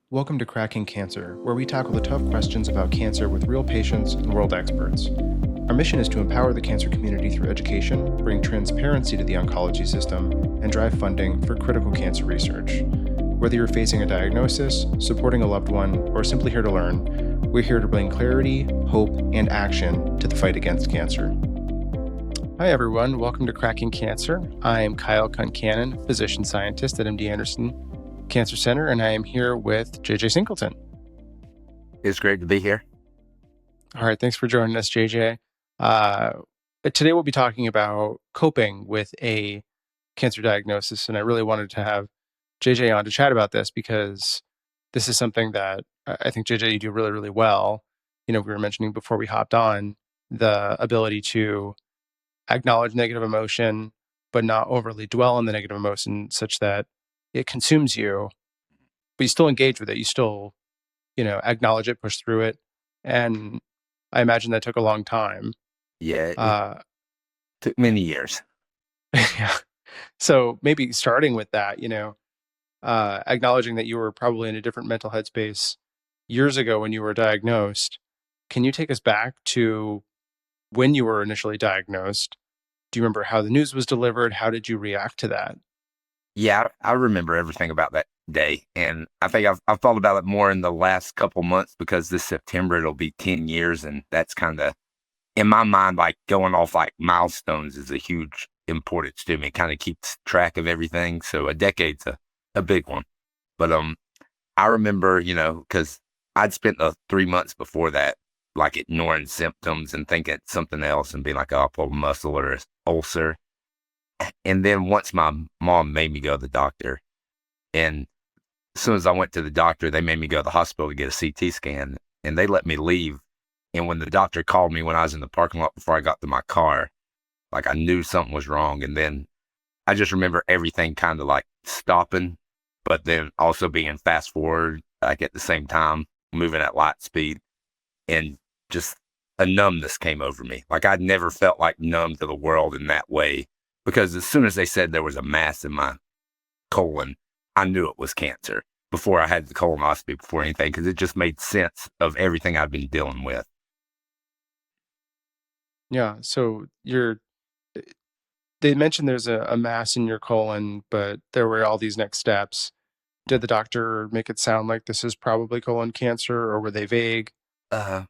Welcome to Cracking Cancer, where we tackle the tough questions about cancer with real patients and world experts. Our mission is to empower the cancer community through education, bring transparency to the oncology system, and drive funding for critical cancer research. Whether you're facing a diagnosis, supporting a loved one, or simply here to learn, we're here to bring clarity, hope, and action to the fight against cancer. Hi, everyone. Welcome to Cracking Cancer. I am Kyle Concannon, physician scientist at MD Anderson Cancer Center, and I am here with JJ Singleton. It's great to be here. All right, thanks for joining us, JJ. Today we'll be talking about coping with a cancer diagnosis, and I really wanted to have JJ on to chat about this because this is something that I think, JJ, you do really, really well. We were mentioning before we hopped on the ability to acknowledge negative emotion, but not overly dwell on the negative emotion such that it consumes you, but you still engage with it. You still, acknowledge it, push through it. And I imagine that took a long time. Yeah, it took many years. Yeah. So maybe starting with that, acknowledging that you were probably in a different mental headspace years ago when you were diagnosed. Can you take us back to when you were initially diagnosed? Do you remember how the news was delivered? How did you react to that? Yeah, I remember everything about that day. And I think I've thought about it more in the last couple months because this September it'll be 10 years. And that's kind of, in my mind, like going off like milestones is a huge importance to me. It kind of keeps track of everything. So a decade's a big one. But I remember, because I'd spent the 3 months before that, like ignoring symptoms and thinking it's something else and being like, oh, I pulled a muscle or an ulcer. And then once my mom made me go to the doctor, and as soon as I went to the doctor, they made me go to the hospital to get a CT scan, and they let me leave. And when the doctor called me when I was in the parking lot before I got to my car, like I knew something was wrong. And then I just remember everything kind of like stopping, but then also being fast forward, like at the same time, moving at light speed, and just a numbness came over me. Like I'd never felt like numb to the world in that way because as soon as they said there was a mass in my colon, I knew it was cancer before I had the colonoscopy, before anything, because it just made sense of everything I've been dealing with. Yeah. So they mentioned there's a mass in your colon, but there were all these next steps. Did the doctor make it sound like this is probably colon cancer, or were they vague? Uh,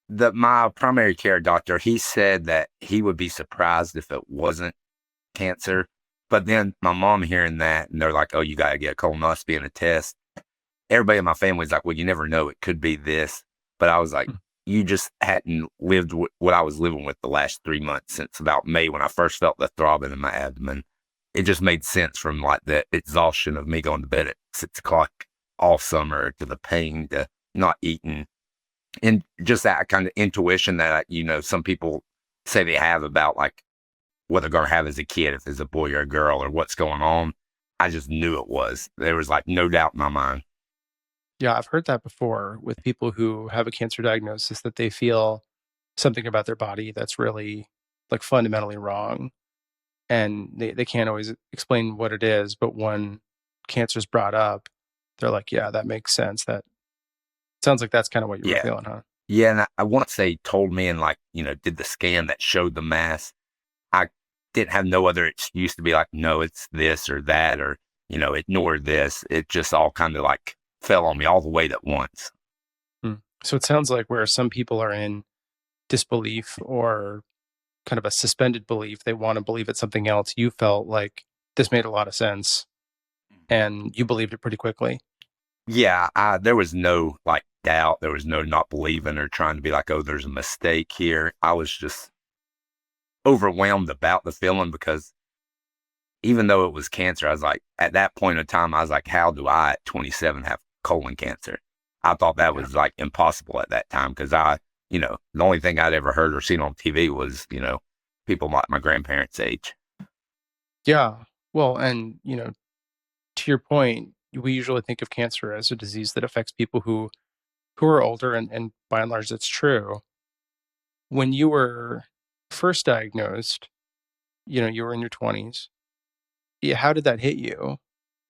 my primary care doctor, he said that he would be surprised if it wasn't cancer. But then my mom hearing that, and they're like, "Oh, you got to get a colonoscopy and a test." Everybody in my family's like, "Well, you never know; it could be this." But I was like, Mm. "You just hadn't lived what I was living with the last 3 months since about May when I first felt the throbbing in my abdomen." It just made sense from like the exhaustion of me going to bed at 6 o'clock all summer to the pain to not eating and just that kind of intuition that some people say they have about like what they're going to have as a kid, if it's a boy or a girl or what's going on. I just knew it was. There was like no doubt in my mind. Yeah, I've heard that before with people who have a cancer diagnosis that they feel something about their body that's really like fundamentally wrong. And they can't always explain what it is, but when cancer's brought up, they're like, yeah, that makes sense. That sounds like that's kind of what you were Yeah. feeling, huh? Yeah. And I once they told me and like, did the scan that showed the mass, I didn't have no other excuse to be like, no, it's this or that, or, ignore this. It just all kind of like fell on me all the weight at once. Hmm. So it sounds like where some people are in disbelief or kind of a suspended belief, they want to believe it's something else. You felt like this made a lot of sense and you believed it pretty quickly. Yeah, there was no like doubt. There was no not believing or trying to be like, oh, there's a mistake here. I was just overwhelmed about the feeling because even though it was cancer, I was like, at that point in time, I was like, how do I at 27 have colon cancer? I thought that Yeah. was like impossible at that time because the only thing I'd ever heard or seen on TV was, people like my grandparents' age. Yeah. Well, and, to your point, we usually think of cancer as a disease that affects people who are older, and by and large, that's true. When you were first diagnosed, you were in your 20s. Yeah, how did that hit you?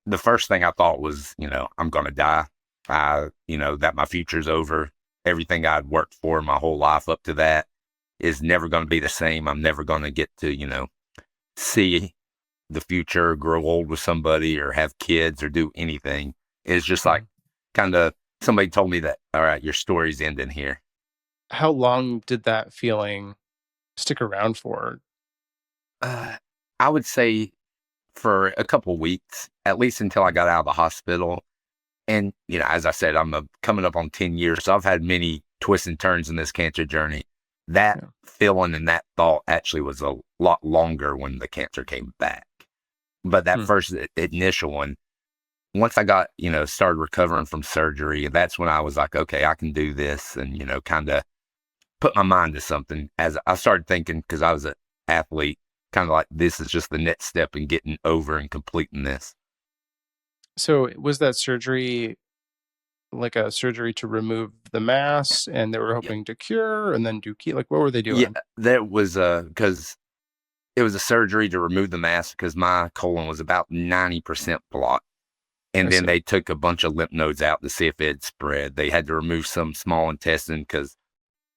The first thing I thought was, I'm going to die. that my future's over. Everything I'd worked for my whole life up to that is never going to be the same. I'm never going to get to, see the future, grow old with somebody or have kids or do anything. It's just like Mhm. kind of somebody told me that, all right, your story's ending here. How long did that feeling stick around for? Uh, I would say for a couple weeks, at least until I Mm. got out of the hospital. And, as I said, coming up on 10 years. So I've had many twists and turns in this cancer journey. That Yeah. feeling and that thought actually was a lot longer when the cancer came back. But that Hmm. first initial one, once I got, started recovering from surgery, that's when I was like, okay, I can do this and, kind of put my mind to something as I started thinking, because I was an athlete, kind of like this is just the next step in getting over and completing this. So was that surgery like a surgery to remove the mass and they were Yeah. hoping to cure and then do like what were they Yeah. doing? That was because it was a surgery to remove the mass because my colon was about 90% blocked. I And then see. they took a bunch of lymph nodes out to see if it had spread. They had to remove some small intestine because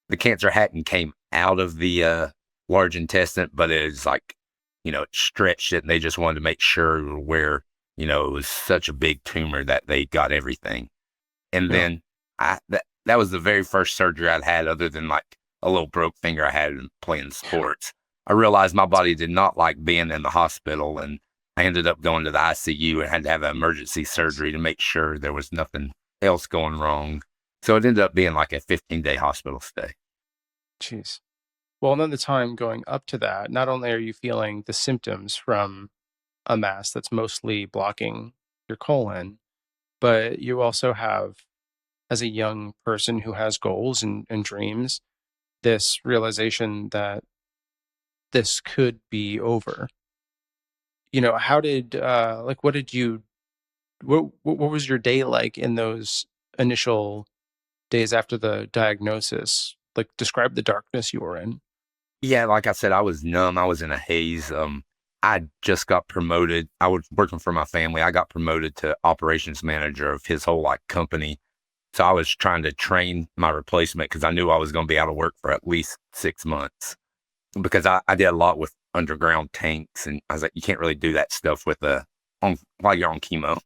the cancer hadn't came out of the large intestine, but it was like, it stretched it and they just wanted to make sure where, it was such a big tumor that they got everything. And Yeah. then that was the very first surgery I'd had other than like a little broke finger I had in playing sports. I realized my body did not like being in the hospital, and I ended up going to the ICU and had to have an emergency surgery to make sure there was nothing else going wrong. So it ended up being like a 15-day hospital stay. Jeez. Well, and then the time going up to that, not only are you feeling the symptoms from a mass that's mostly blocking your colon, but you also have, as a young person who has goals and dreams, this realization that this could be over. How did like what did you what was your day like in those initial days after the diagnosis? Like describe the darkness you were in. Yeah, like I said, I was numb. I was in a haze. I just got promoted. I was working for my family. I got promoted to operations manager of his whole like company. So I was trying to train my replacement because I knew I was going to be out of work for at least 6 months because I did a lot with underground tanks. And I was like, you can't really do that stuff with while you're on chemo.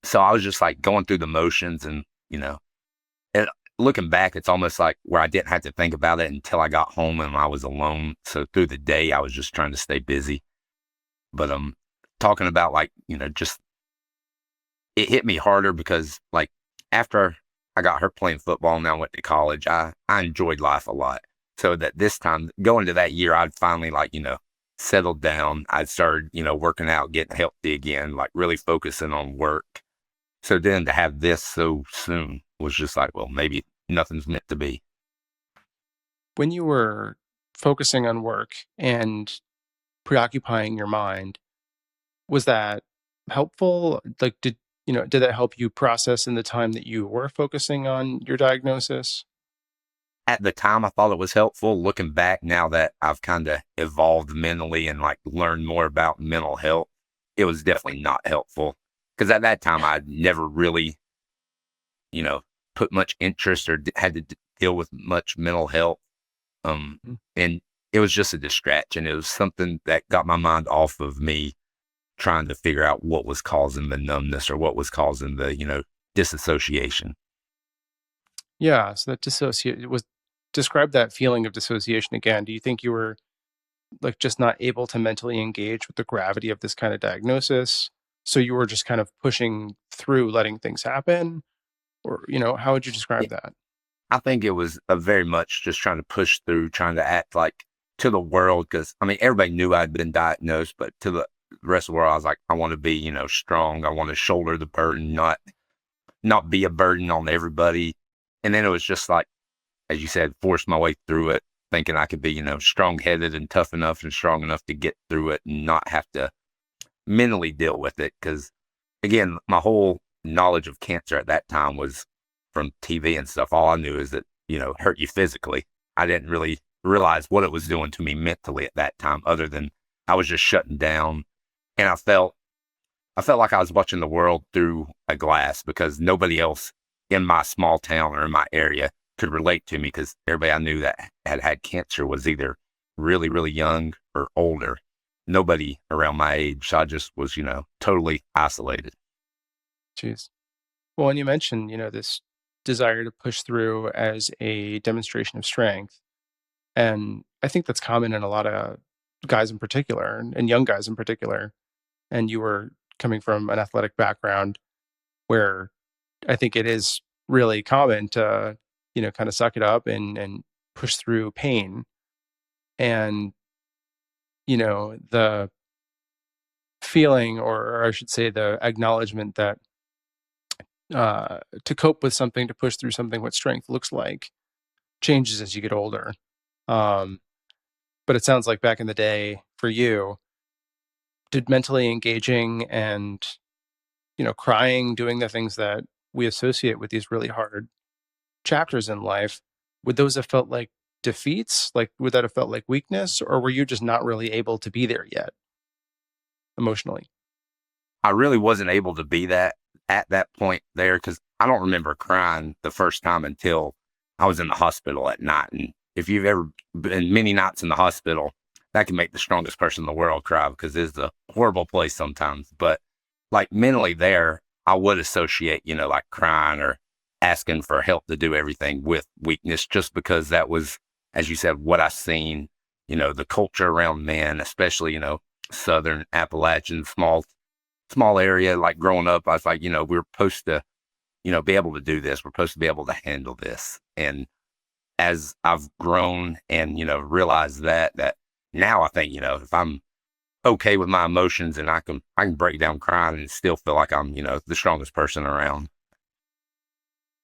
So I was just like going through the motions and, and looking back, it's almost like where I didn't have to think about it until I got home and I was alone. So through the day, I was just trying to stay busy. But talking about like, just it hit me harder because like after I got hurt playing football and I went to college, I enjoyed life a lot. So that this time going to that year, I'd finally like, settled down. I'd started, working out, getting healthy again, like really focusing on work. So then to have this so soon was just like, well, maybe nothing's meant to be. When you were focusing on work and preoccupying your mind, was that helpful? Like did that help you process in the time that you were focusing on your diagnosis? At the time, I thought it was helpful. Looking back now that I've kind of evolved mentally and like learned more about mental health, it was definitely not helpful. Because at that time, I'd never really, you know, put much interest or had to deal with much mental health. Mm. And it was just a distraction. It was something that got my mind off of me trying to figure out what was causing the numbness or what was causing the, disassociation. Yeah, so that dissociate was describe that feeling of dissociation again. Do you think you were like just not able to mentally engage with the gravity of this kind of diagnosis? So you were just kind of pushing through letting things happen? Or, how would you describe that? I think it was a very much just trying to push through, trying to act like to the world. Cause I mean, everybody knew I'd been diagnosed, but to the rest of the world, I was like, I want to be, strong. I want to shoulder the burden, not be a burden on everybody. And then it was just like, as you said, force my way through it, thinking I could be, strong headed and tough enough and strong enough to get through it and not have to mentally deal with it. Cause again, my whole knowledge of cancer at that time was from TV and stuff. All I knew is that, it hurt you physically. I didn't really realize what it was doing to me mentally at that time, other than I was just shutting down. And I felt I felt like I was watching the world through a glass because nobody else in my small town or in my area could relate to me because everybody I knew that had cancer was either really, really young or older. Nobody around my age. So I just was, totally isolated. Jeez. Well, and you mentioned, this desire to push through as a demonstration of strength. And I think that's common in a lot of guys in particular, and young guys in particular. And you were coming from an athletic background where I think it is really common to, kind of suck it up and push through pain. And, the feeling, or I should say, the acknowledgement that to cope with something, to push through something, what strength looks like changes as you get older. Um, but it sounds like back in the day for you, did mentally engaging and, crying, doing the things that we associate with these really hard chapters in life, would those have felt like defeats? Like, would that have felt like weakness, or were you just not really able to be there yet emotionally? I really wasn't able to be that at that point there because I don't remember crying the first time until I was in the hospital at night. And if you've ever been many nights in the hospital, that can make the strongest person in the world cry because it's a horrible place sometimes. But like mentally there, I would associate, like crying or asking for help to do everything with weakness just because that was, as you said, what I seen, the culture around men, especially, Southern Appalachian, small area. Like growing up, I was like, we're supposed to, be able to do this. We're supposed to be able to handle this. And as I've grown and, realized that now I think, if I'm okay with my emotions and I can break down crying and still feel like I'm, the strongest person around.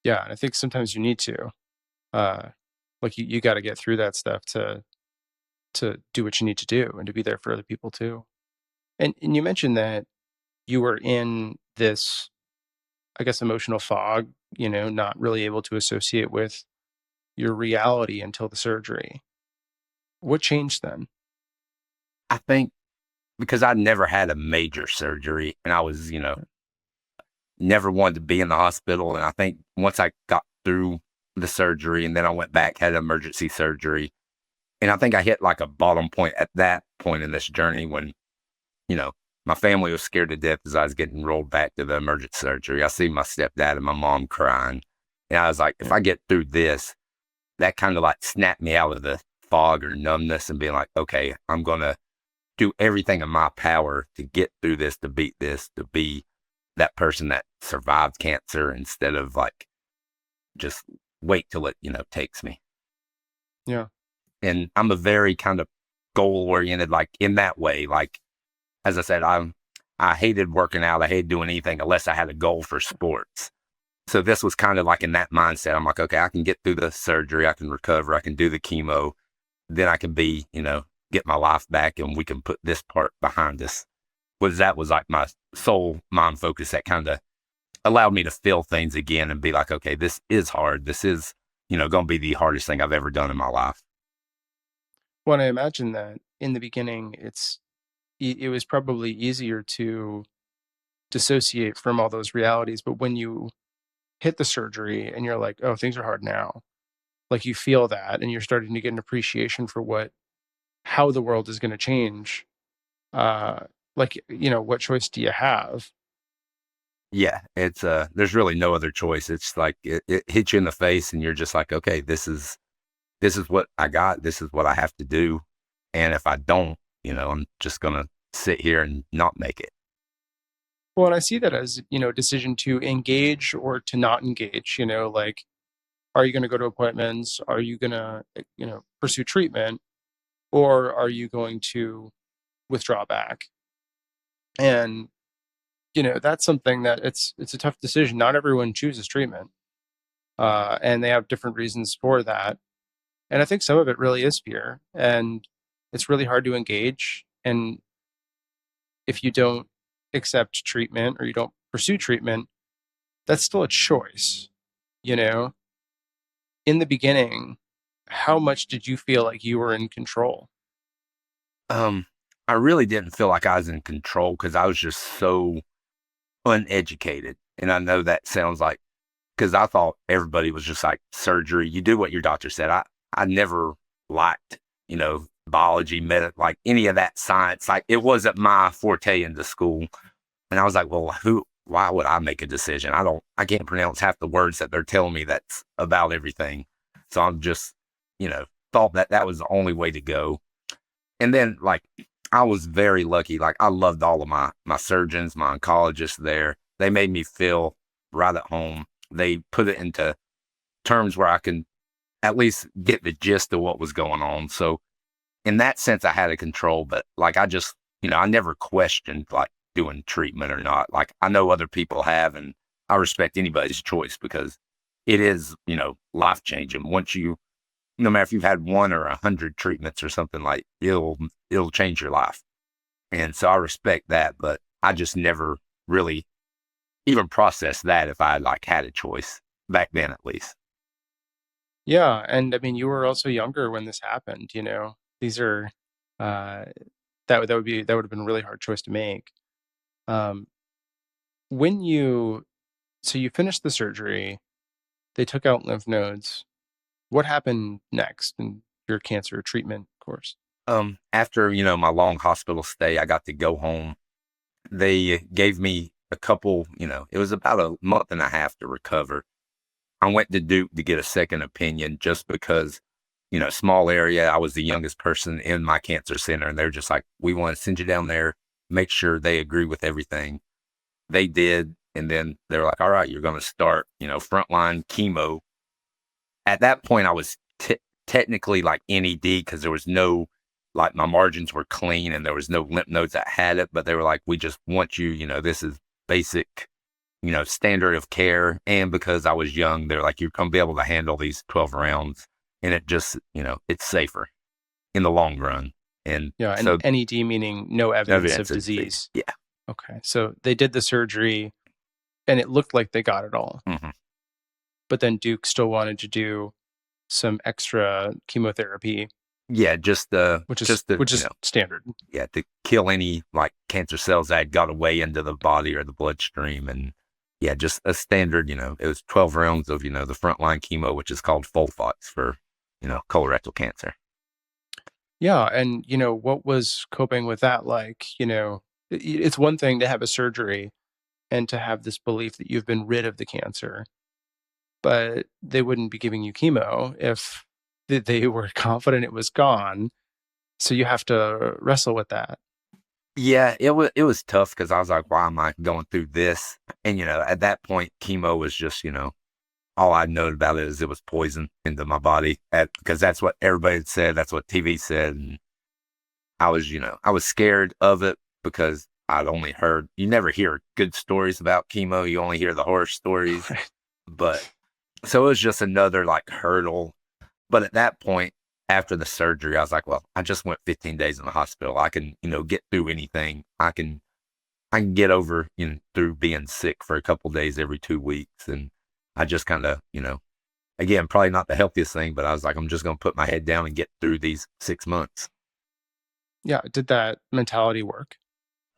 Yeah, and I think sometimes you need to. Uh, like you got to get through that stuff to do what you need to do and to be there for other people too. And you mentioned that you were in this, I guess, emotional fog, not really able to associate with your reality until the surgery. What changed then? I think because I never had a major surgery and I was, never wanted to be in the hospital. And I think once I got through the surgery and then I went back, had emergency surgery. And I think I hit like a bottom point at that point in this journey when, you know, my family was scared to death as I was getting rolled back to the emergency surgery. I see my stepdad and my mom crying. And I was like, if Yeah. I get through this, that kind of like snapped me out of the fog or numbness and being like, okay, I'm going to do everything in my power to get through this, to beat this, to be that person that survived cancer instead of like just wait till it, takes me. Yeah. And I'm a very kind of goal oriented, like in that way. Like, as I said, I hated working out. I hated doing anything unless I had a goal for sports. So this was kind of like in that mindset. I'm like, okay, I can get through the surgery. I can recover. I can do the chemo. Then I can be, get my life back and we can put this part behind us. That was like my sole mind focus that kind of allowed me to feel things again and be like, okay, this is hard. This is, going to be the hardest thing I've ever done in my life. Well, I imagine that in the beginning, it was probably easier to dissociate from all those realities. But when you hit the surgery and you're like, oh, things are hard now, like you feel that, and you're starting to get an appreciation for how the world is going to change. Uh, like, what choice do you have? Yeah, it's there's really no other choice. It's like it hits you in the face and you're just like, okay, this is what I got. This is what I have to do. And if I don't, I'm just gonna sit here and not make it. Well, and I see that as, a decision to engage or to not engage, like, are you going to go to appointments? Are you going to, pursue treatment? Or are you going to withdraw back? And, that's something that it's a tough decision. Not everyone chooses treatment. And they have different reasons for that. And I think some of it really is fear. And it's really hard to engage. And if you don't accept treatment or you don't pursue treatment, that's still a choice, you know? In the beginning, how much did you feel like you were in control? Um, I really didn't feel like I was in control because I was just so. uneducated. And I know that sounds like, because I thought everybody was just like surgery. You do what your doctor said. I never liked, biology, like any of that science. Like it wasn't my forte in the school. And I was like, well, why would I make a decision? I can't pronounce half the words that they're telling me that's about everything. So I'm just, thought that that was the only way to go. And then like, I was very lucky. Like I loved all of my surgeons, my oncologists there. They made me feel right at home. They put it into terms where I can at least get the gist of what was going on. So in that sense, I had a control, but like I just, I never questioned like doing treatment or not. Like I know other people have, and I respect anybody's choice because it is, life changing. Once you, no matter if you've had 1 or 100 treatments or something, like it'll change your life. And so I respect that, but I just never really even processed that if I like had a choice back then, at least. Yeah, and I mean, you were also younger when this happened, you know. These are uh that would have been a really hard choice to make. Um when you so you finished the surgery, they took out lymph nodes. What happened next in your cancer treatment course? After, my long hospital stay, I got to go home. They gave me a couple, it was about a month and a half to recover. I went to Duke to get a second opinion just because, small area. I was the youngest person in my cancer center, and they're just like, we want to send you down there, make sure they agree with everything. They did. And then they're like, all right, you're going to start, frontline chemo. At that point, I was technically like NED because there was no, like, my margins were clean and there was no lymph nodes that had it. But they were like, we just want you, this is basic, standard of care. And because I was young, they're like, you're going to be able to handle these 12 rounds. And it just, it's safer in the long run. And Yeah, and so NED meaning no evidence of evidence of disease. disease. Yeah. Okay. So they did the surgery and it looked like they got it all. Mm-hmm. But then Duke still wanted to do some extra chemotherapy, Yeah. which is standard. Yeah, to kill any like cancer cells that had got away into the body or the bloodstream. And yeah, just a standard, it was 12 rounds of, the frontline chemo, which is called Folfox for, colorectal cancer. Yeah, and what was coping with that like? It's one thing to have a surgery and to have this belief that you've been rid of the cancer, but they wouldn't be giving you chemo if they were confident it was gone. So you have to wrestle with that. Yeah, it was tough because I was like, why am I going through this? And at that point, chemo was just, all I known about it is it was poison into my body because that's what everybody had said. That's what TV said. And I was scared of it because I'd only heard, you never hear good stories about chemo. You only hear the horror stories. Right. But so it was just another like hurdle. But at that point, after the surgery, I was like, well, I just went 15 days in the hospital. I can, get through anything. I can get over, through being sick for a couple days every 2 weeks. And I just kind of, again, probably not the healthiest thing, but I was like, I'm just going to put my head down and get through these 6 months. Yeah, did that mentality work?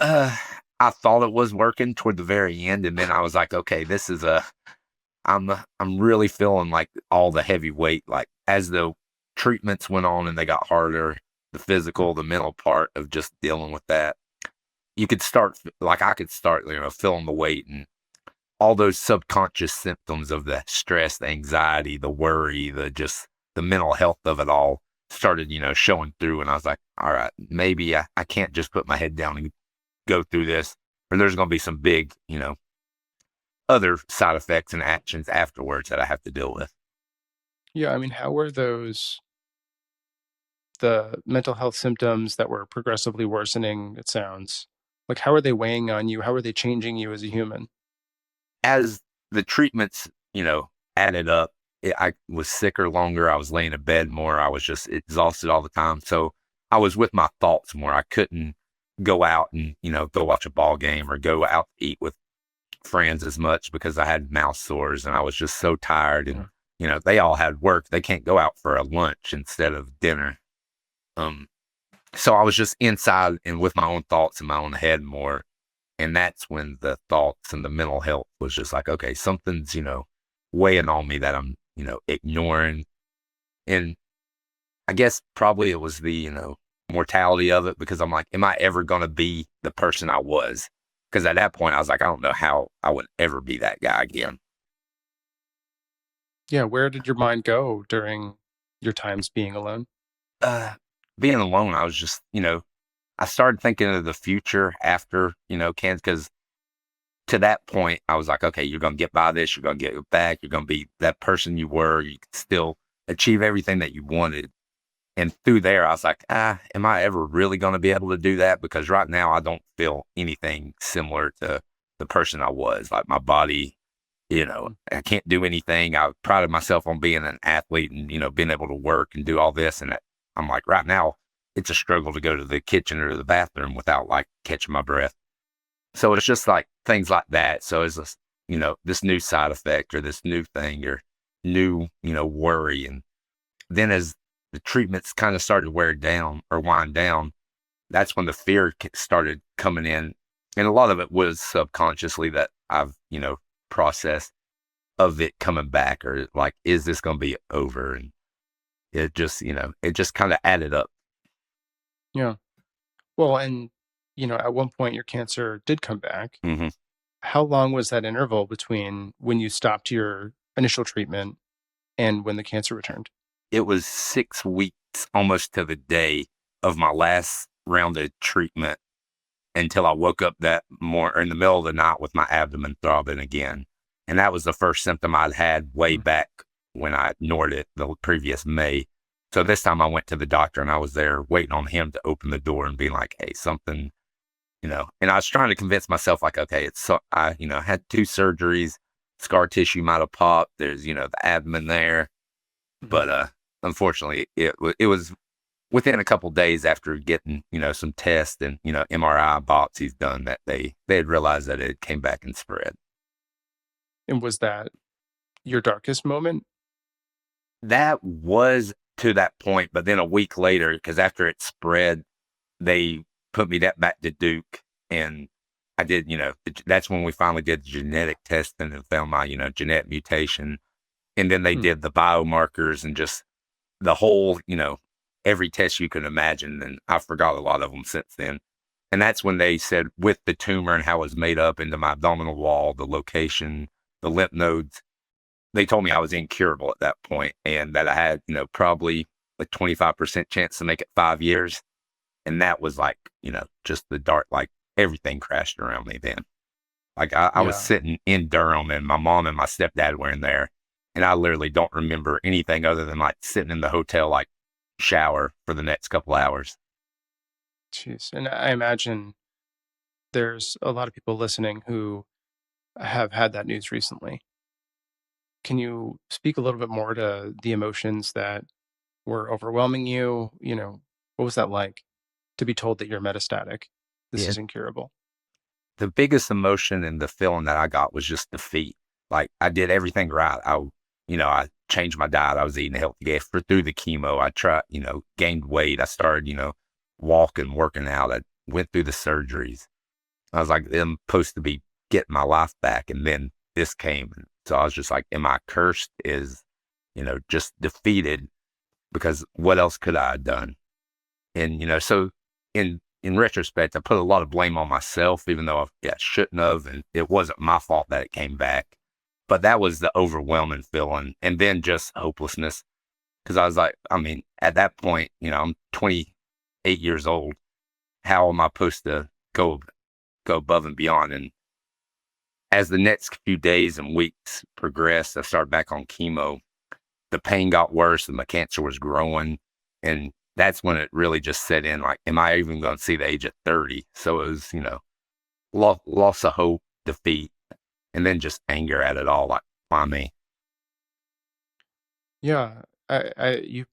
Uh, I thought it was working toward the very end. And then I was like, okay, I'm really feeling like all the heavy weight, like as the treatments went on and they got harder, the physical, the mental part of just dealing with that. You could start, like I could start, feeling the weight and all those subconscious symptoms of the stress, the anxiety, the worry, the mental health of it all started, showing through. And I was like, all right, maybe I can't just put my head down and go through this, or there's going to be some big, other side effects and actions afterwards that I have to deal with. Yeah, I mean, how were the mental health symptoms that were progressively worsening, it sounds like, how are they weighing on you? How are they changing you as a human? As the treatments, added up, I was sicker longer. I was laying in bed more. I was just exhausted all the time. So I was with my thoughts more. I couldn't go out and, go watch a ball game or go out to eat with friends as much because I had mouth sores and I was just so tired. And, Yeah. they all had work. They can't go out for a lunch instead of dinner. Um, so I was just inside and with my own thoughts in my own head more. And that's when the thoughts and the mental health was just like, okay, something's, weighing on me that I'm, ignoring. And I guess probably it was the, mortality of it because I'm like, am I ever going to be the person I was? Because at that point, I was like, I don't know how I would ever be that guy again. Yeah, where did your mind go during your times being alone? Uh, Being alone, I was just, I started thinking of the future after, cancer, because to that point, I was like, okay, you're going to get by this, you're going to get it back, you're going to be that person you were, you can still achieve everything that you wanted. And through there, I was like, am I ever really going to be able to do that? Because right now, I don't feel anything similar to the person I was. Like my body, Mm. I can't do anything. I prided myself on being an athlete and, being able to work and do all this. And I'm like, right now, it's a struggle to go to the kitchen or the bathroom without like catching my breath. So it's just like things like that. So it's this, this new side effect or this new thing or new, worry. And then as the treatments kind of started to wear down or wind down, that's when the fear started coming in. And a lot of it was subconsciously that I've, processed of it coming back or like, is this going to be over? And it just kind of added up. Yeah. Well, and at one point your cancer did come back. Hmm. How long was that interval between when you stopped your initial treatment and when the cancer returned? It was 6 weeks almost to the day of my last round of treatment until I woke up that morning or in the middle of the night with my abdomen throbbing again. And that was the first symptom I'd had way Mm. back when I ignored it the previous May. So this time I went to the doctor and I was there waiting on him to open the door and be like, hey, something, and I was trying to convince myself like, okay, it's so I, had 2 surgeries, scar tissue might have popped. There's, the abdomen there. Mhm. But unfortunately it was within a couple days after getting, some tests and, MRI biopsies done that they had realized that it came back and spread. And was that your darkest moment? That was to that point, but then a week later, because after it spread, they put me that back to Duke and I did, that's when we finally did the genetic testing and found my, genetic mutation. And then they Hmm. did the biomarkers and just the whole, every test you could imagine. And I forgot a lot of them since then. And that's when they said with the tumor and how it was made up into my abdominal wall, the location, the lymph nodes, they told me I was incurable at that point and that I had, probably a 25% chance to make it 5 years. And that was like, just the dark, like everything crashed around me then. Like I was Yeah. sitting in Durham and my mom and my stepdad were in there. And I literally don't remember anything other than like sitting in the hotel, like shower for the next couple hours. Jeez. And I imagine there's a lot of people listening who have had that news recently. Can you speak a little bit more to the emotions that were overwhelming you? What was that like to be told that you're metastatic? This Yeah. is incurable. The biggest emotion and the feeling that I got was just defeat. Like I did everything right. I changed my diet. I was eating healthy for through the chemo. I tried, gained weight. I started, walking, working out. I went through the surgeries. I was like, I'm supposed to be getting my life back. And then this came. And so I was just like, am I cursed? Is, just defeated because what else could I have done? And, so in retrospect, I put a lot of blame on myself, even though I shouldn't have. And it wasn't my fault that it came back. But that was the overwhelming feeling. And then just hopelessness. Cause I was like, I mean, at that point, I'm 28 years old. How am I supposed to go above and beyond? And as the next few days and weeks progressed, I started back on chemo. The pain got worse and my cancer was growing. And that's when it really just set in like, am I even going to see the age of 30? So it was, loss of hope, defeat, and then just anger at it all. Like, why me? Yeah. You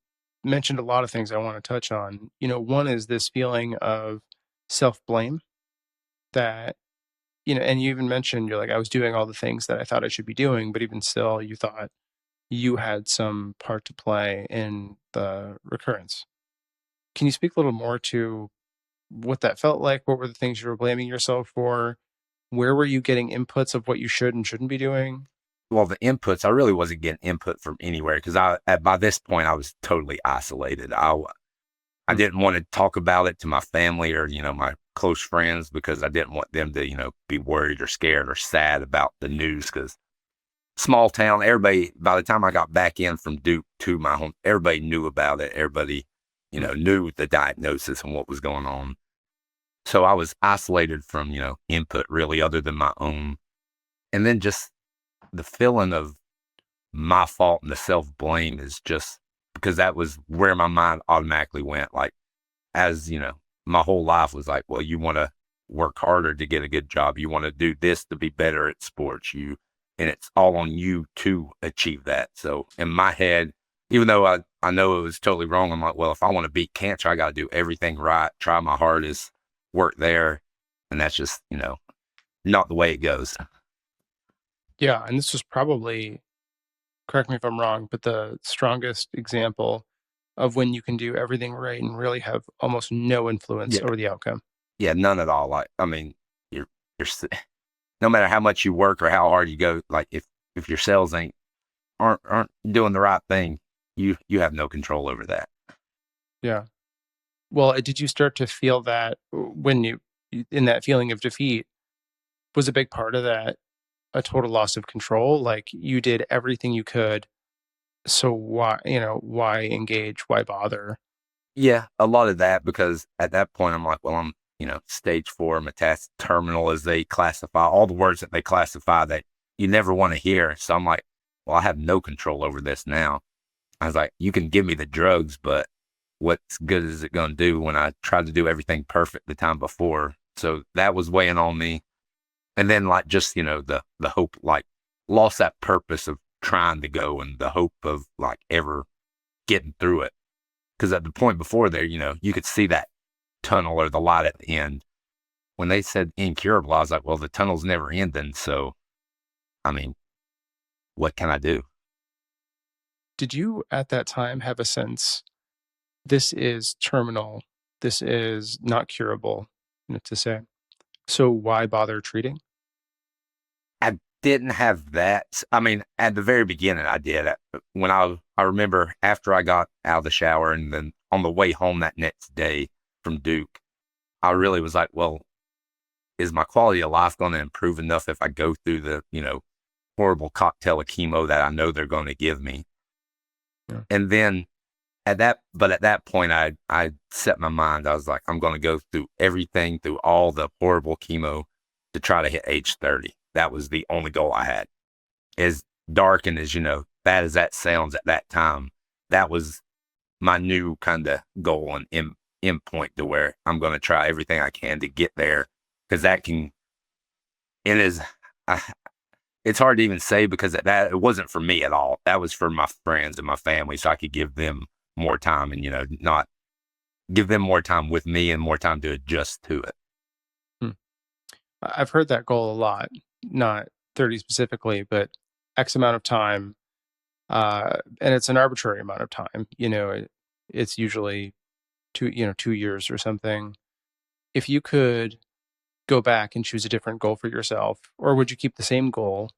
mentioned a lot of things I want to touch on. One is this feeling of self blame that, and you even mentioned you're like, I was doing all the things that I thought I should be doing, but even still, you thought you had some part to play in the recurrence. Can you speak a little more to what that felt like? What were the things you were blaming yourself for? Where were you getting inputs of what you should and shouldn't be doing? Well, the inputs, I really wasn't getting input from anywhere because by this point, I was totally isolated. I Hmm. didn't want to talk about it to my family or, my close friends because I didn't want them to, be worried or scared or sad about the news because small town, everybody, by the time I got back in from Duke to my home, everybody knew about it. Everybody, Hmm. knew the diagnosis and what was going on. So I was isolated from, input really other than my own. And then just the feeling of my fault and the self blame is just because that was where my mind automatically went. Like, as my whole life was like, well, you want to work harder to get a good job. You want to do this to be better at sports. And it's all on you to achieve that. So in my head, even though I know it was totally wrong, I'm like, well, if I want to beat cancer, I got to do everything right, try my hardest, work there. And that's just, not the way it goes. Yeah, and this was probably, correct me if I'm wrong, but the strongest example of when you can do everything right and really have almost no influence Yeah. over the outcome. Yeah. None at all. Like, I mean, you're, no matter how much you work or how hard you go, like if your cells aren't doing the right thing, you have no control over that. Yeah. Well, did you start to feel that when in that feeling of defeat, was a big part of that a total loss of control? Like you did everything you could. So why engage? Why bother? Yeah, a lot of that because at that point I'm like, well, I'm stage 4 metastasis terminal as they classify all the words that they classify that you never want to hear. So I'm like, well, I have no control over this now. I was like, you can give me the drugs, but what's good is it going to do when I tried to do everything perfect the time before? So that was weighing on me. And then like just, the hope, like lost that purpose of trying to go and the hope of like ever getting through it. Cause at the point before there, you could see that tunnel or the light at the end. When they said incurable, I was like, well, the tunnel's never ending. So, I mean, what can I do? Did you at that time have a sense this is terminal, this is not curable, to say? So why bother treating? I didn't have that. I mean, at the very beginning, I did. When I remember after I got out of the shower and then on the way home that next day from Duke, I really was like, well, is my quality of life going to improve enough if I go through the, horrible cocktail of chemo that I know they're going to give me? Yeah. And then at that point, I set my mind. I was like, I'm going to go through everything, through all the horrible chemo to try to hit age 30. That was the only goal I had. As dark and as, bad as that sounds at that time, that was my new kind of goal and end point to where I'm going to try everything I can to get there. Cause that can, it is, I, it's hard to even say because it wasn't for me at all. That was for my friends and my family. So I could give them more time and, not give them more time with me and more time to adjust to it. Hmm. I've heard that goal a lot, not 30 specifically, but X amount of time. And it's an arbitrary amount of time. It's usually 2 years or something. If you could go back and choose a different goal for yourself, or would you keep the same goal?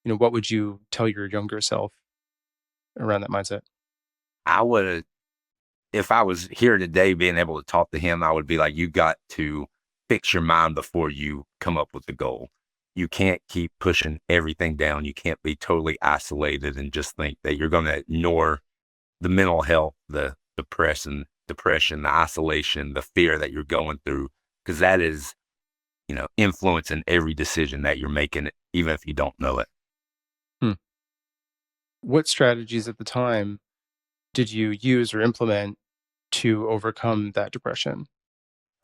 What would you tell your younger self around that mindset? I would, if I was here today being able to talk to him, I would be like, you got to fix your mind before you come up with the goal. You can't keep pushing everything down. You can't be totally isolated and just think that you're going to ignore the mental health, the depression, the isolation, the fear that you're going through, because that is, influencing every decision that you're making, even if you don't know it. Hmm. What strategies at the time did you use or implement to overcome that depression?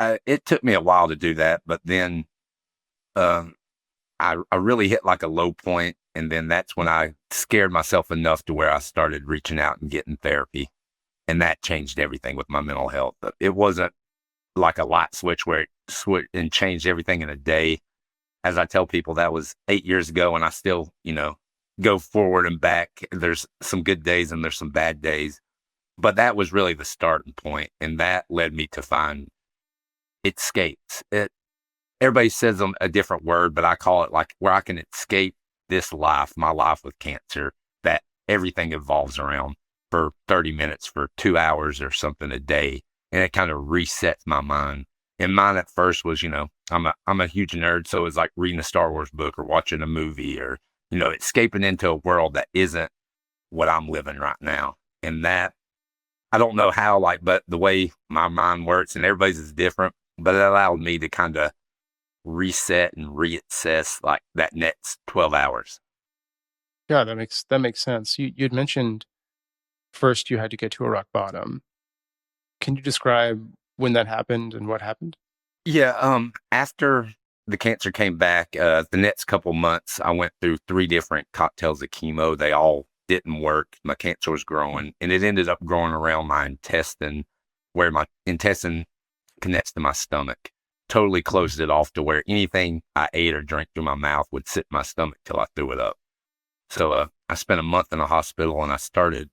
It took me a while to do that, but then um, I really hit like a low point, and then that's when I scared myself enough to where I started reaching out and getting therapy, and that changed everything with my mental health. But it wasn't like a light switch where it switched and changed everything in a day. As I tell people, that was 8 years ago, and I still, go forward and back. There's some good days and there's some bad days, but that was really the starting point, and that led me to find it skates. everybody says them a different word, but I call it like where I can escape this life, my life with cancer, that everything evolves around for 30 minutes, for 2 hours or something a day. And it kind of resets my mind. And mine at first was, I'm a huge nerd. So it's like reading a Star Wars book or watching a movie or, escaping into a world that isn't what I'm living right now. And that, I don't know how, but the way my mind works and everybody's is different, but it allowed me to kind of reset and reassess like that next 12 hours. Yeah, that makes sense. You'd mentioned first you had to get to a rock bottom. Can you describe when that happened and what happened? Yeah. After the cancer came back, the next couple months, I went through 3 different cocktails of chemo. They all didn't work. My cancer was growing and it ended up growing around my intestine, where my intestine connects to my stomach. Totally Mhm. closed it off to where anything I ate or drank through my mouth would sit in my stomach till I threw it up. So I spent a month in the hospital and I started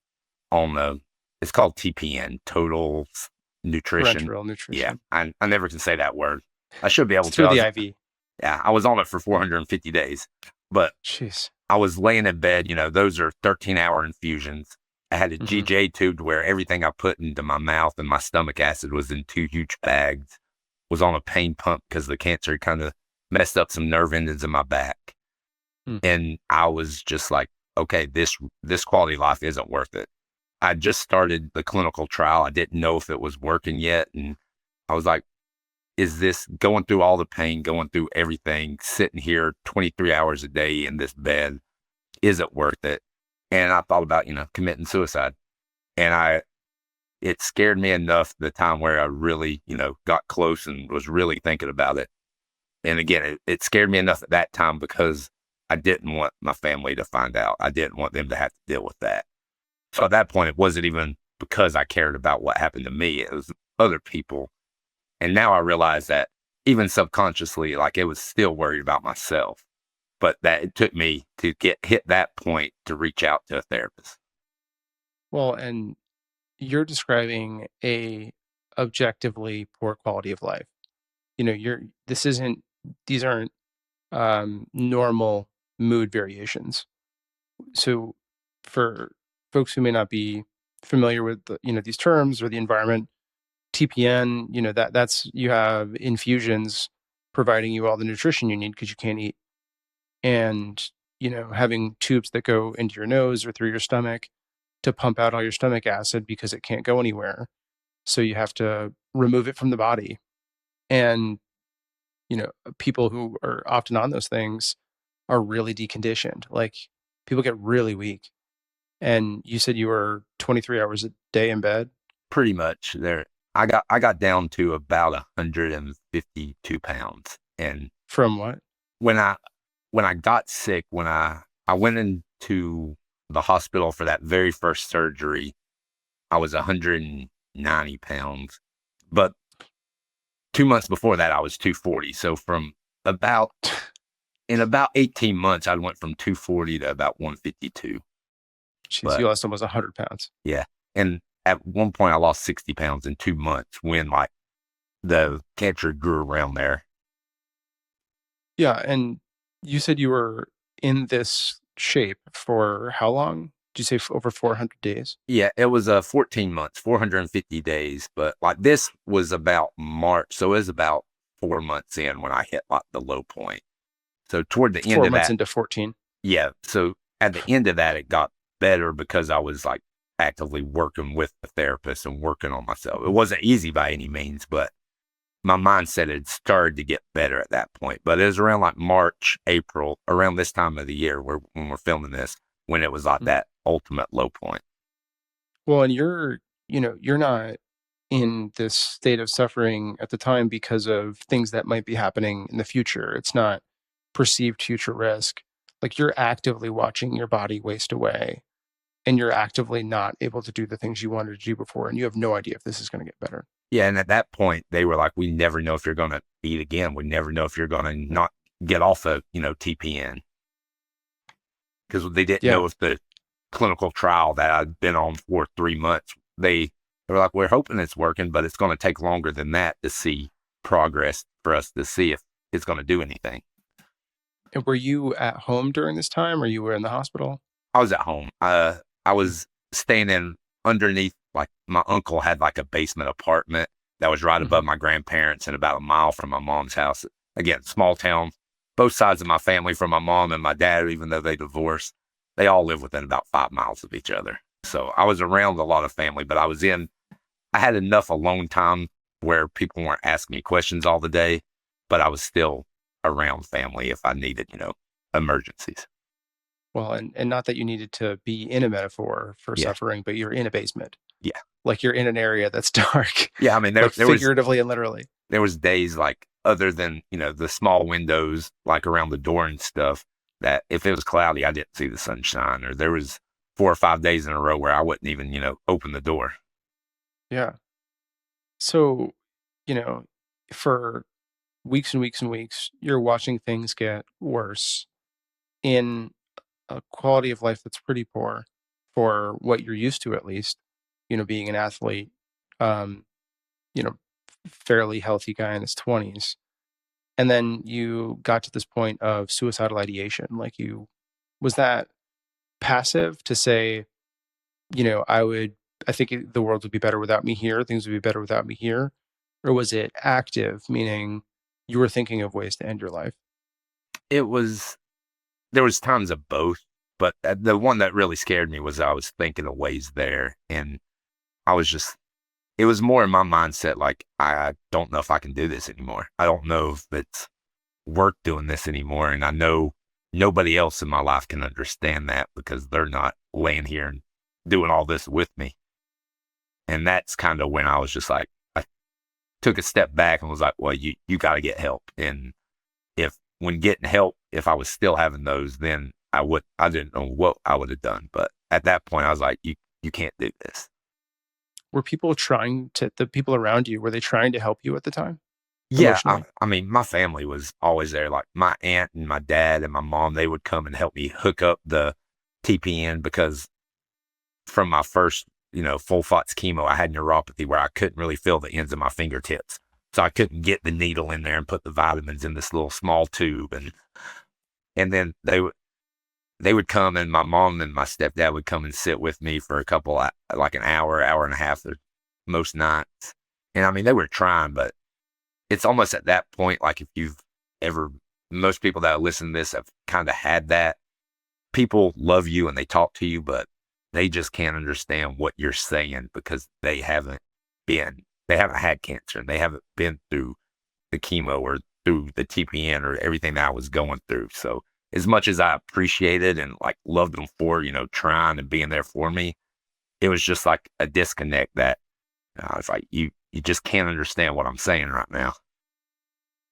on it's called TPN, total nutrition. Parenteral Yeah, nutrition. I never can say that word. I should be It's able to. through the IV. Yeah, I was on it for 450 days, but Jeez. I was laying in bed. Those are 13-hour infusions. I had a Hmm. GJ tube where everything I put into my mouth and my stomach acid was in 2 huge bags. Was on a pain pump because the cancer kind of messed up some nerve endings in my back. Hmm. And I was just like, okay, this quality of life isn't worth it. I just started the clinical trial. I didn't know if it was working yet. And I was like, is this going through all the pain, going through everything, sitting here 23 hours a day in this bed? Is it worth it? And I thought about, committing suicide. And it scared me enough the time where I really, got close and was really thinking about it. And again, it scared me enough at that time because I didn't want my family to find out. I didn't want them to have to deal with that. So at that point, it wasn't even because I cared about what happened to me. It was other people. And now I realize that even subconsciously, like it was still worried about myself, but that it took me to hit that point to reach out to a therapist. Well, and you're describing a objectively poor quality of life. You're this isn't these aren't normal mood variations. So for folks who may not be familiar with these terms or the environment, TPN, that's you have infusions providing you all the nutrition you need because you can't eat, and having tubes that go into your nose or through your stomach to pump out all your stomach acid because it can't go anywhere. So you have to remove it from the body. And people who are often on those things are really deconditioned. Like, people get really weak. And you said you were 23 hours a day in bed. Pretty much there. I got down to about 152 pounds. And From what? when I when I got sick, when I went into the hospital for that very first surgery, I was 190 pounds. But 2 months before that, I was 240. So about in about 18 months, I went from 240 to about 152. Jeez, But you lost almost 100 pounds. yeah, and at one point, I lost 60 pounds in 2 months when like the cancer grew around there. Yeah. And you said you were in this shape for how long? Did you say over 400 days? Yeah, it was 14 months, 450 days. But like this was about March. So it was about 4 months in when I hit like the low point. So toward the end 4 of months that, into 14. yeah. So at the end of that, it got better because I was like actively working with the therapist and working on myself. It Mhm. wasn't easy by any means, but my mindset had started to get better at that point. But it was around like March, April, around this time of the year when we're filming this, when it was like Mhm. that ultimate low point. Well, and you're not in this state of suffering at the time because of things that might be happening in the future. It's not perceived future risk. Like, you're actively watching your body waste away, and you're actively not able to do the things you wanted to do before, and you have no idea if this is going to get better. Yeah, and at that point, they were like, "We never know if you're going to eat again. We never know if you're going to not get off of TPN because they didn't Yeah. know if the clinical trial that I'd been on for 3 months. They were like, "We're hoping it's working, but it's going to take longer than that to see progress for us to see if is going to do anything. And were you at home during this time, or you were in the hospital? I was at home. I was staying in underneath, like my uncle had like a basement apartment that was right Mm-hmm. above my grandparents and about a mile from my mom's house. Again, small town. Both sides of my family, from my mom and my dad, even though they divorced, they all live within about 5 miles of each other. So I was around a lot of family, but I had enough alone time where people weren't asking me questions all the day, but I was still around family if I needed, emergencies. Well, and not that you needed to be in a metaphor for Yeah. suffering, but you're in a basement. Yeah. Like you're in an area that's dark, Yeah. I mean, like figuratively and literally. there was days like other than, the small windows, like around the door and stuff, that if it was cloudy, I didn't see the sunshine, or there was 4 or 5 days in a row where I wouldn't even, open the door. Yeah. So, you know, for weeks and weeks and weeks, you're watching things get worse in a quality of life that's pretty poor for what you're used to, at least, being an athlete, um, you know, fairly healthy guy in his 20s. And then you got to this point of suicidal ideation. Was that passive to say, I think the world would be better without me here, things would be better without me here? Or was it active, meaning you were thinking of ways to end your life? It was, there was times of both, but the one that really scared me was I was thinking of ways there. And I was just, it was more in my mindset, like, I don't know if I can do this anymore. I don't know if it's worth doing this anymore. And I know nobody else in my life can understand that because they're not laying here and doing all this with me. And that's kind of when I was just like, I took a step back and was like, well, you got to get help. And when getting help, if I was still having those, then I didn't know what I would have done. But at that point, I was like, you can't do this. Were people the people around you, were they trying to help you at the time Yeah, emotionally? I mean, my family was always there. Like my aunt and my dad and my mom, they would come and help me hook up the TPN because from my first, full FOTS chemo, I had neuropathy where I couldn't really feel the ends of my fingertips. So I couldn't get the needle in there and put the vitamins in this little small tube. And then they would come, and my mom and my stepdad would come and sit with me for like an hour and a half most nights. And I mean, they were trying, but it's almost at that point, like if you've ever, most people that listen to this have kind of had that. People love you and they talk to you, but they just can't understand what you're saying because they haven't had cancer and they haven't been through the chemo or through the TPN or everything that I was going through. So as much as I appreciated and like loved them for, trying and being there for me, it was just like a disconnect that I was like, you just can't understand what I'm saying right now.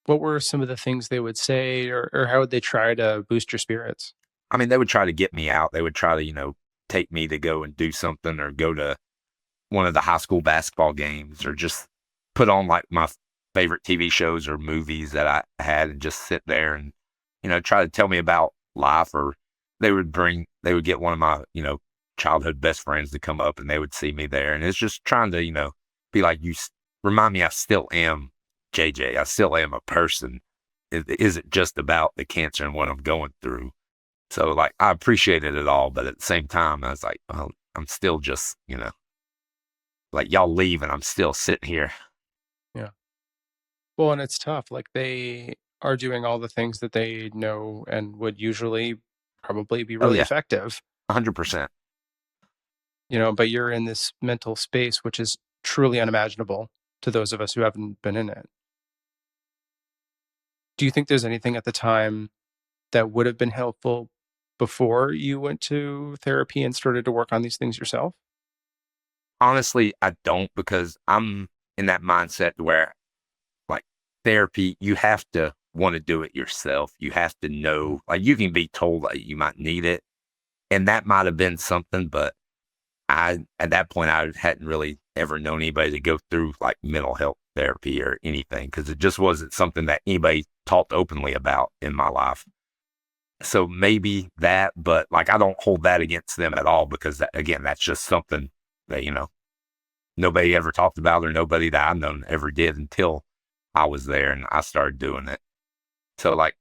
What were some of the things they would say, or how would they try to boost your spirits? I mean, they would try to get me out. They would try to, take me to go and do something or go to one of the high school basketball games or just put on like my favorite TV shows or movies that I had and just sit there and, try to tell me about life. Or they would get one of my, childhood best friends to come up and they would see me there. And it's just trying to, be like, remind me I still am JJ. I still am a person. It isn't just about the cancer and what I'm going through. So like, I appreciated it all. But at the same time, I was like, well, I'm still just, like y'all leave and I'm still sitting here. Yeah. Well, and it's tough. Like they are doing all the things that they know and would usually probably be Oh really yeah, effective, 100%. but you're in this mental space which is truly unimaginable to those of us who haven't been in it. Do you think there's anything at the time that would have been helpful before you went to therapy and started to work on these things yourself? Honestly, I don't, because I'm in that mindset where like therapy, you have to want to do it yourself. You have to Mm. know, like you can be told that you might need it. And that might have been something, but at that point, I hadn't really ever known anybody to go through like mental health therapy or anything because it just wasn't something that anybody talked openly about in my life. So maybe that, but like I don't hold that against them at all because again, that's just something that, nobody ever talked about or nobody that I've known ever did until I was there and I started doing it. So like,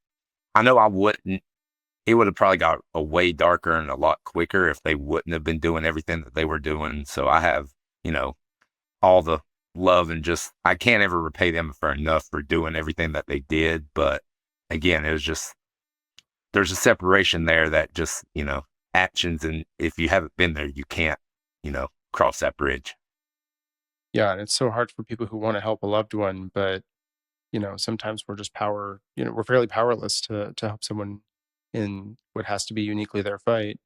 I know I wouldn't, it would have probably got a way darker and a lot quicker if they wouldn't have been doing everything that they were doing. So I have, you know, all the love and just, I can't ever repay them for enough for doing everything that they did. But again, it was just, there's a separation there that just, actions. And if you haven't been there, you can't, cross that bridge. Yeah, and it's so hard for people who want to help a loved one, but sometimes we're fairly powerless to help someone in what has to be uniquely their fight.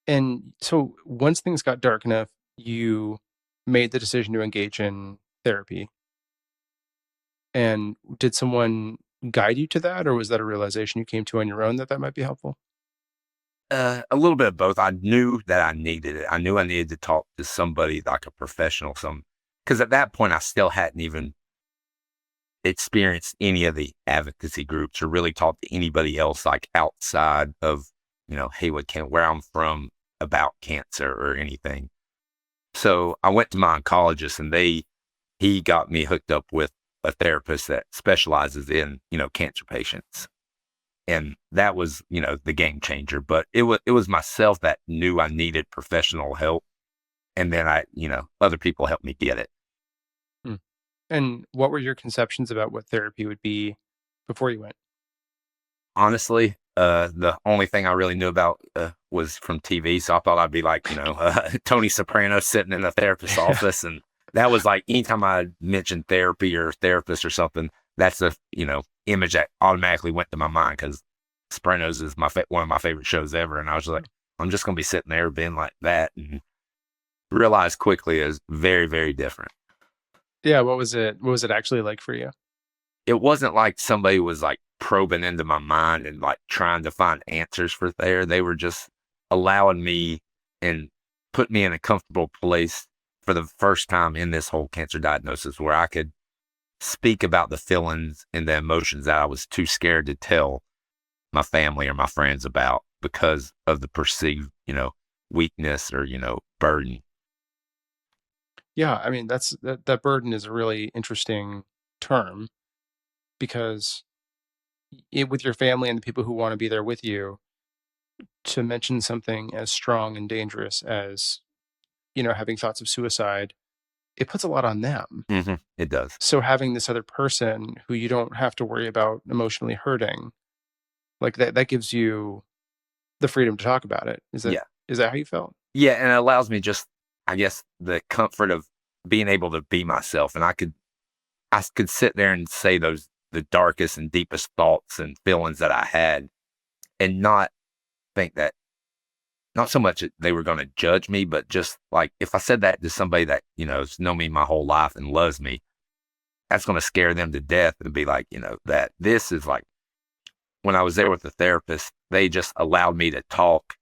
And so once things got dark enough, you made the decision to engage in therapy. And did someone guide you to that, or was that a realization you came to on your own that might be helpful? A little bit of both. I knew that I needed it. I knew I needed to talk to somebody like a professional, because at that point I still hadn't even experienced any of the advocacy groups or really talked to anybody else like outside of, Haywood, where I'm from about cancer or anything. So I went to my oncologist and he got me hooked up with a therapist that specializes in, cancer patients. And that was, the game changer. But it was myself that knew I needed professional help. And then other people helped me get it. Hmm. And what were your conceptions about what therapy would be before you went? Honestly, the only thing I really knew about was from TV. So I thought I'd be like, Tony Soprano sitting in a therapist's Yeah. office. And that was like, anytime I mentioned therapy or therapist or something, that's the, image that automatically went to my mind because Sopranos is one of my favorite shows ever. And I was like, I'm just going to be sitting there being like that, and realized quickly it was very, very different. Yeah, what was it actually like for you? It wasn't like somebody was like probing into my mind and like trying to find answers for there. They were just allowing me and put me in a comfortable place for the first time in this whole cancer diagnosis where I could speak about the feelings and the emotions that I was too scared to tell my family or my friends about because of the perceived, weakness or, burden. Yeah, I mean that burden is a really interesting term because with your family and the people who want to be there with you, to mention something as strong and dangerous as having thoughts of suicide, it puts a lot on them. It does. So having this other person who you don't have to worry about emotionally hurting, like that gives you the freedom to talk about it. Is that Yeah. is that how you felt? Yeah. And it allows me just, I guess, the comfort of being able to be myself. And I could sit there and say the darkest and deepest thoughts and feelings that I had and not think that, not so much that they were going to judge me, but just like if I said that to somebody that, has known me my whole life and loves me, that's going to scare them to death and be like, that this is like when I was there with the therapist, they just allowed me to talk.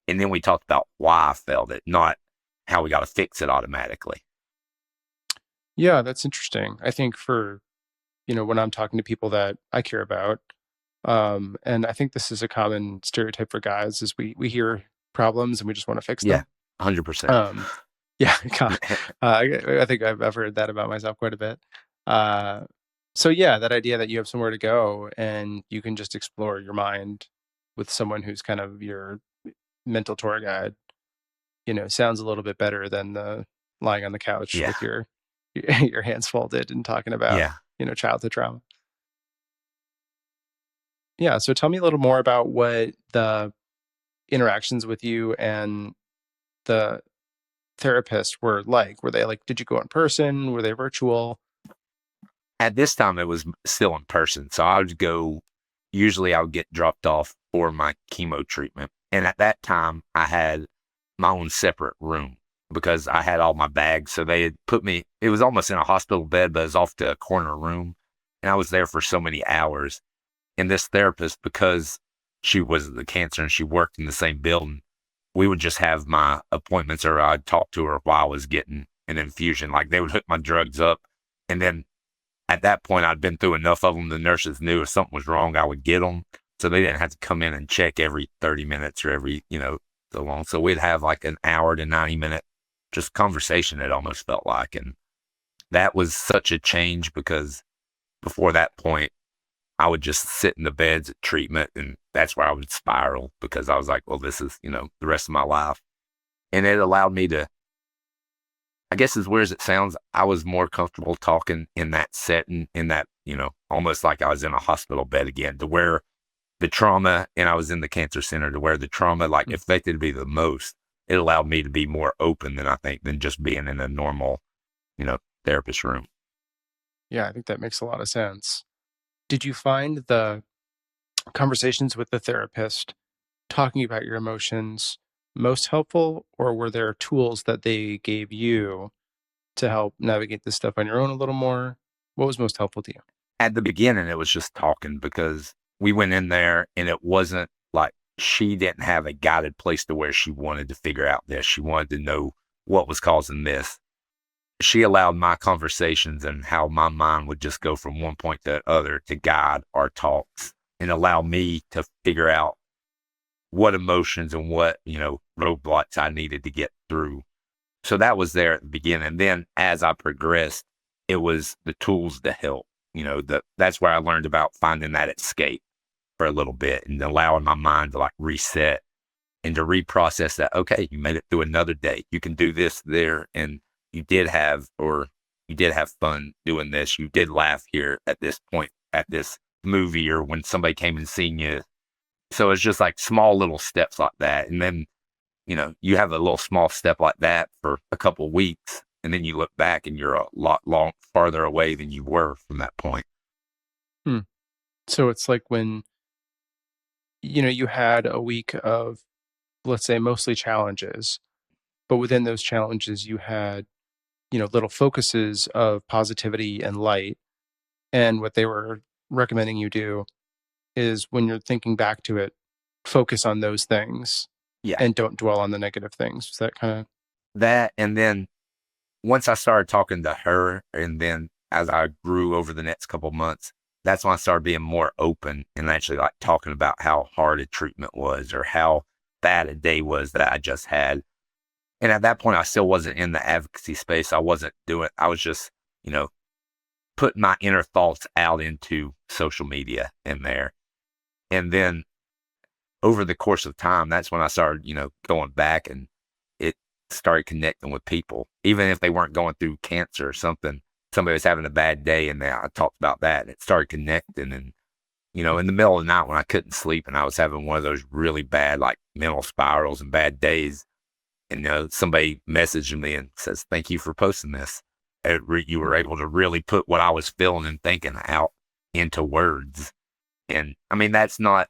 And then we talked about why I felt it, not how we got to fix it automatically. Yeah, that's interesting. I think for when I'm talking to people that I care about, and I think this is a common stereotype for guys, is we hear problems and we just want to fix Yeah, them. 100%. Um, yeah, I think I've heard that about myself quite a bit. Uh, so yeah, that idea that you have somewhere to go and you can just explore your mind with someone who's kind of your mental tour guide, sounds a little bit better than the lying on the couch Yeah. with your hands folded and talking about, Yeah. childhood trauma. Yeah. So tell me a little more about what the interactions with you and the therapist were like. Were they like, did you go in person? Were they virtual? At this time, it was still in person. So I would go, usually I would get dropped off for my chemo treatment. And at that time, I had my own separate room because I had all my bags. So they had put me, it was almost in a hospital bed, but it was off to a corner room. And I was there for so many hours. And this therapist, because she was the cancer and she worked in the same building, we would just have my appointments or I'd talk to her while I was getting an infusion. Like they would hook my drugs up. And then at that point, I'd been through enough of them. The nurses knew if something was wrong, I would get them. So they didn't have to come in and check every 30 minutes or every, so long. So we'd have like an hour to 90-minute just conversation, it almost felt like. And that was such a change because before that point, I would just sit in the beds at treatment, and that's where I would spiral because I was like, well, this is, the rest of my life. And it allowed me to, I guess as weird as it sounds, I was more comfortable talking in that setting, in that, almost like I was in a hospital bed again, to where the trauma, and I was in the cancer center, to where the trauma like Mm. affected me the most. It allowed me to be more open than I think than just being in a normal, therapist room. Yeah, I think that makes a lot of sense. Did you find the conversations with the therapist talking about your emotions most helpful, or were there tools that they gave you to help navigate this stuff on your own a little more? What was most helpful to you? At the beginning, it was just talking because we went in there and it wasn't like she didn't have a guided place to where she wanted to figure out this. She wanted to know what was causing this. She allowed my conversations and how my mind would just go from one point to the other to guide our talks and allow me to figure out what emotions and what, roadblocks I needed to get through. So that was there at the beginning. Then as I progressed, it was the tools to help. That's where I learned about finding that escape for a little bit and allowing my mind to like reset and to reprocess that. Okay, you made it through another day. You can do this there, and you did have fun doing this. You did laugh here at this point at this movie or when somebody came and seen you. So it's just like small little steps like that, and then you have a little small step like that for a couple of weeks, and then you look back and you're a lot long farther away than you were from that point. Hmm. So it's like when, you had a week of, let's say, mostly challenges, but within those challenges, you had, little focuses of positivity and light. And what they were recommending you do is when you're thinking back to it, focus on those things Yeah, and don't dwell on the negative things. Is that kind of, that, and then once I started talking to her, and then as I grew over the next couple of months, that's when I started being more open and actually like talking about how hard a treatment was or how bad a day was that I just had. And at that point, I still wasn't in the advocacy space. I was just, you know, putting my inner thoughts out into social media in there. And then over the course of time, that's when I started, going back, and it started connecting with people, even if they weren't going through cancer or something. Somebody was having a bad day, and I talked about that, and it started connecting. And in the middle of the night when I couldn't sleep, and I was having one of those really bad, like mental spirals and bad days, and somebody messaged me and says, "Thank you for posting this. You were able to really put what I was feeling and thinking out into words." And I mean, that's not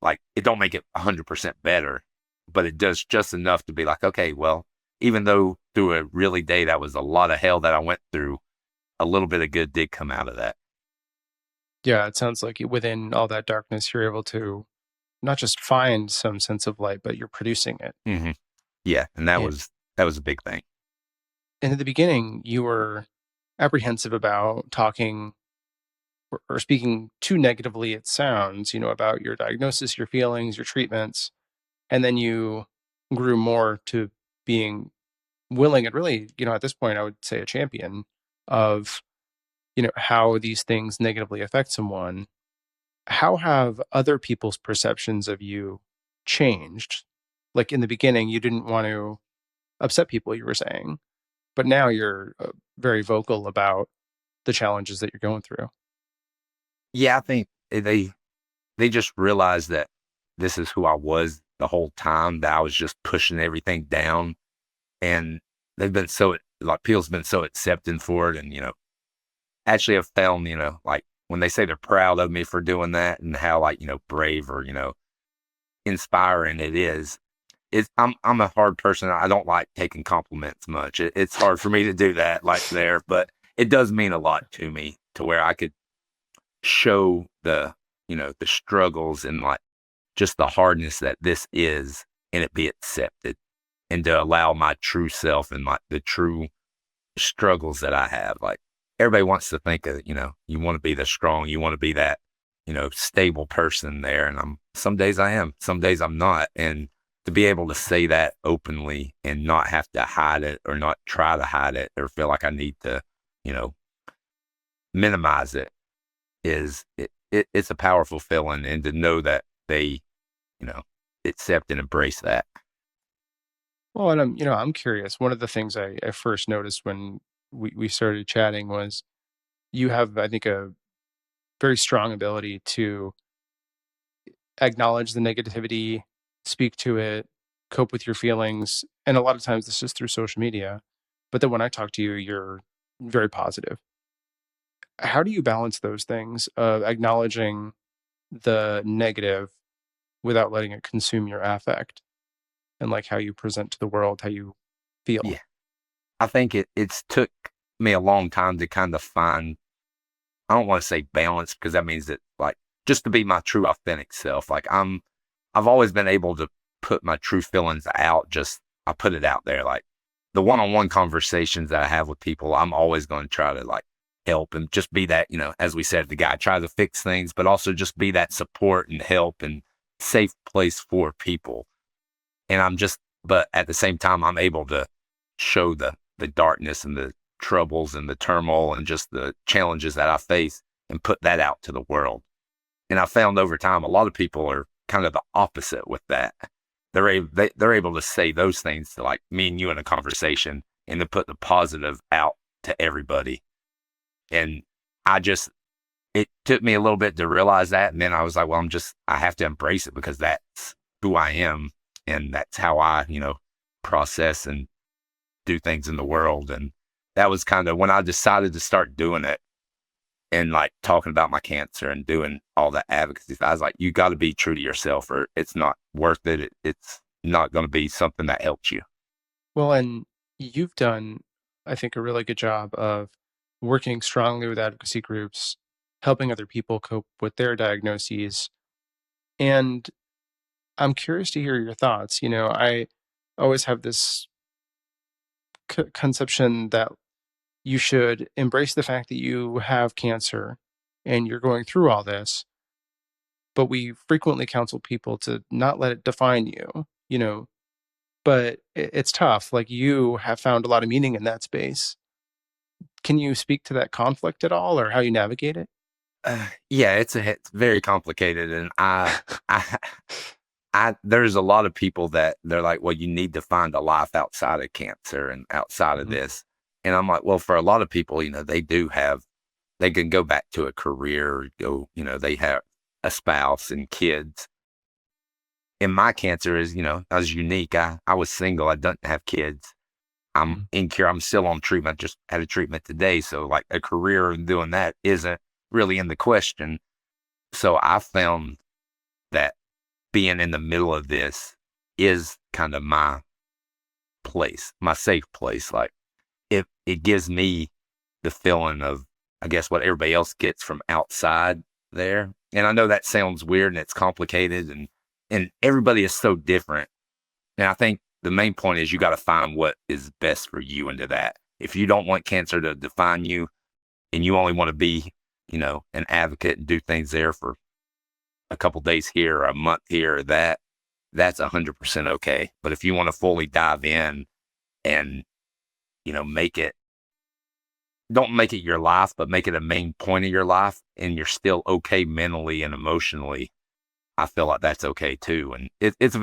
like, it don't make it 100% better, but it does just enough to be like, okay, well, even though through a really day that was a lot of hell that I went through, a little bit of good did come out of that. yeah, it sounds like within all that darkness, you're able to not just find some sense of light, but you're producing it. hmm Yeah, and that And, was a big thing. and in the beginning, you were apprehensive about talking or speaking too negatively, it sounds, about your diagnosis, your feelings, your treatments. And then you grew more to being willing and really, at this point, I would say a champion of, how these things negatively affect someone. How have other people's perceptions of you changed? Like in the beginning, you didn't want to upset people, you were saying, but now you're very vocal about the challenges that you're going through. Yeah, I think they just realized that this is who I was the whole time, that I was just pushing everything down. And they've been so, like, people's been so accepting for it. And, actually have found, like when they say they're proud of me for doing that and how like, brave or, inspiring it is, I'm a hard person. I don't like taking compliments much. It's hard for me to do that like there, but it does mean a lot to me to where I could show the struggles and like just the hardness that this is, and it be accepted, and to allow my true self and like the true struggles that I have. Like, everybody wants to think of, you want to be the strong, you want to be that, stable person there. And some days I am, some days I'm not. And to be able to say that openly and not have to hide it or not try to hide it or feel like I need to, you know, minimize it it's a powerful feeling, and to know that they, you know, accept and embrace that. Well, and I'm curious. One of the things I first noticed when we started chatting was you have, I think, a very strong ability to acknowledge the negativity, speak to it, cope with your feelings. And a lot of times this is through social media. But then when I talk to you, you're very positive. How do you balance those things of acknowledging the negative without letting it consume your affect and like how you present to the world, how you feel? Yeah, I think it's took me a long time to kind of find. I don't want to say balance because that means that like just to be my true authentic self. Like I've always been able to put my true feelings out. Just I put it out there. Like the one-on-one conversations that I have with people, I'm always going to try to like help and just be that, as we said, the guy try to fix things, but also just be that support and help and safe place for people. And but at the same time, I'm able to show the darkness and the troubles and the turmoil and just the challenges that I face and put that out to the world. And I found over time, a lot of people are kind of the opposite with that. They're able to say those things to like me and you in a conversation and to put the positive out to everybody. And I just, it took me a little bit to realize that. And then I was like, well, I have to embrace it because that's who I am. And that's how I, process and do things in the world. And that was kind of when I decided to start doing it and like talking about my cancer and doing all the advocacy. I was like, you got to be true to yourself or it's not worth it. It's not going to be something that helps you. Well, and you've done, I think, a really good job of working strongly with advocacy groups, helping other people cope with their diagnoses. And I'm curious to hear your thoughts. I always have this conception that you should embrace the fact that you have cancer and you're going through all this, but we frequently counsel people to not let it define you, but it's tough. Like you have found a lot of meaning in that space. Can you speak to that conflict at all or how you navigate it? Yeah, it's very complicated. And I, there's a lot of people that they're like, well, you need to find a life outside of cancer and outside of Mhm. this. And I'm like, well, for a lot of people, they can go back to a career, they have a spouse and kids. And my cancer is, I was unique. I was single. I didn't have kids. I'm Mhm. in cure. I'm still on treatment. Just had a treatment today. So like a career and doing that isn't really in the question. So I found that being in the middle of this is kind of my place, my safe place. Like it gives me the feeling of, I guess, what everybody else gets from outside there. And I know that sounds weird and it's complicated and everybody is so different. And I think the main point is you got to find what is best for you into that. If you don't want cancer to define you and you only want to be, an advocate and do things there for a couple days here or a month here or that's 100% okay. But if you want to fully dive in and, make it, don't make it your life, but make it a main point of your life and you're still okay mentally and emotionally, I feel like that's okay too. And it's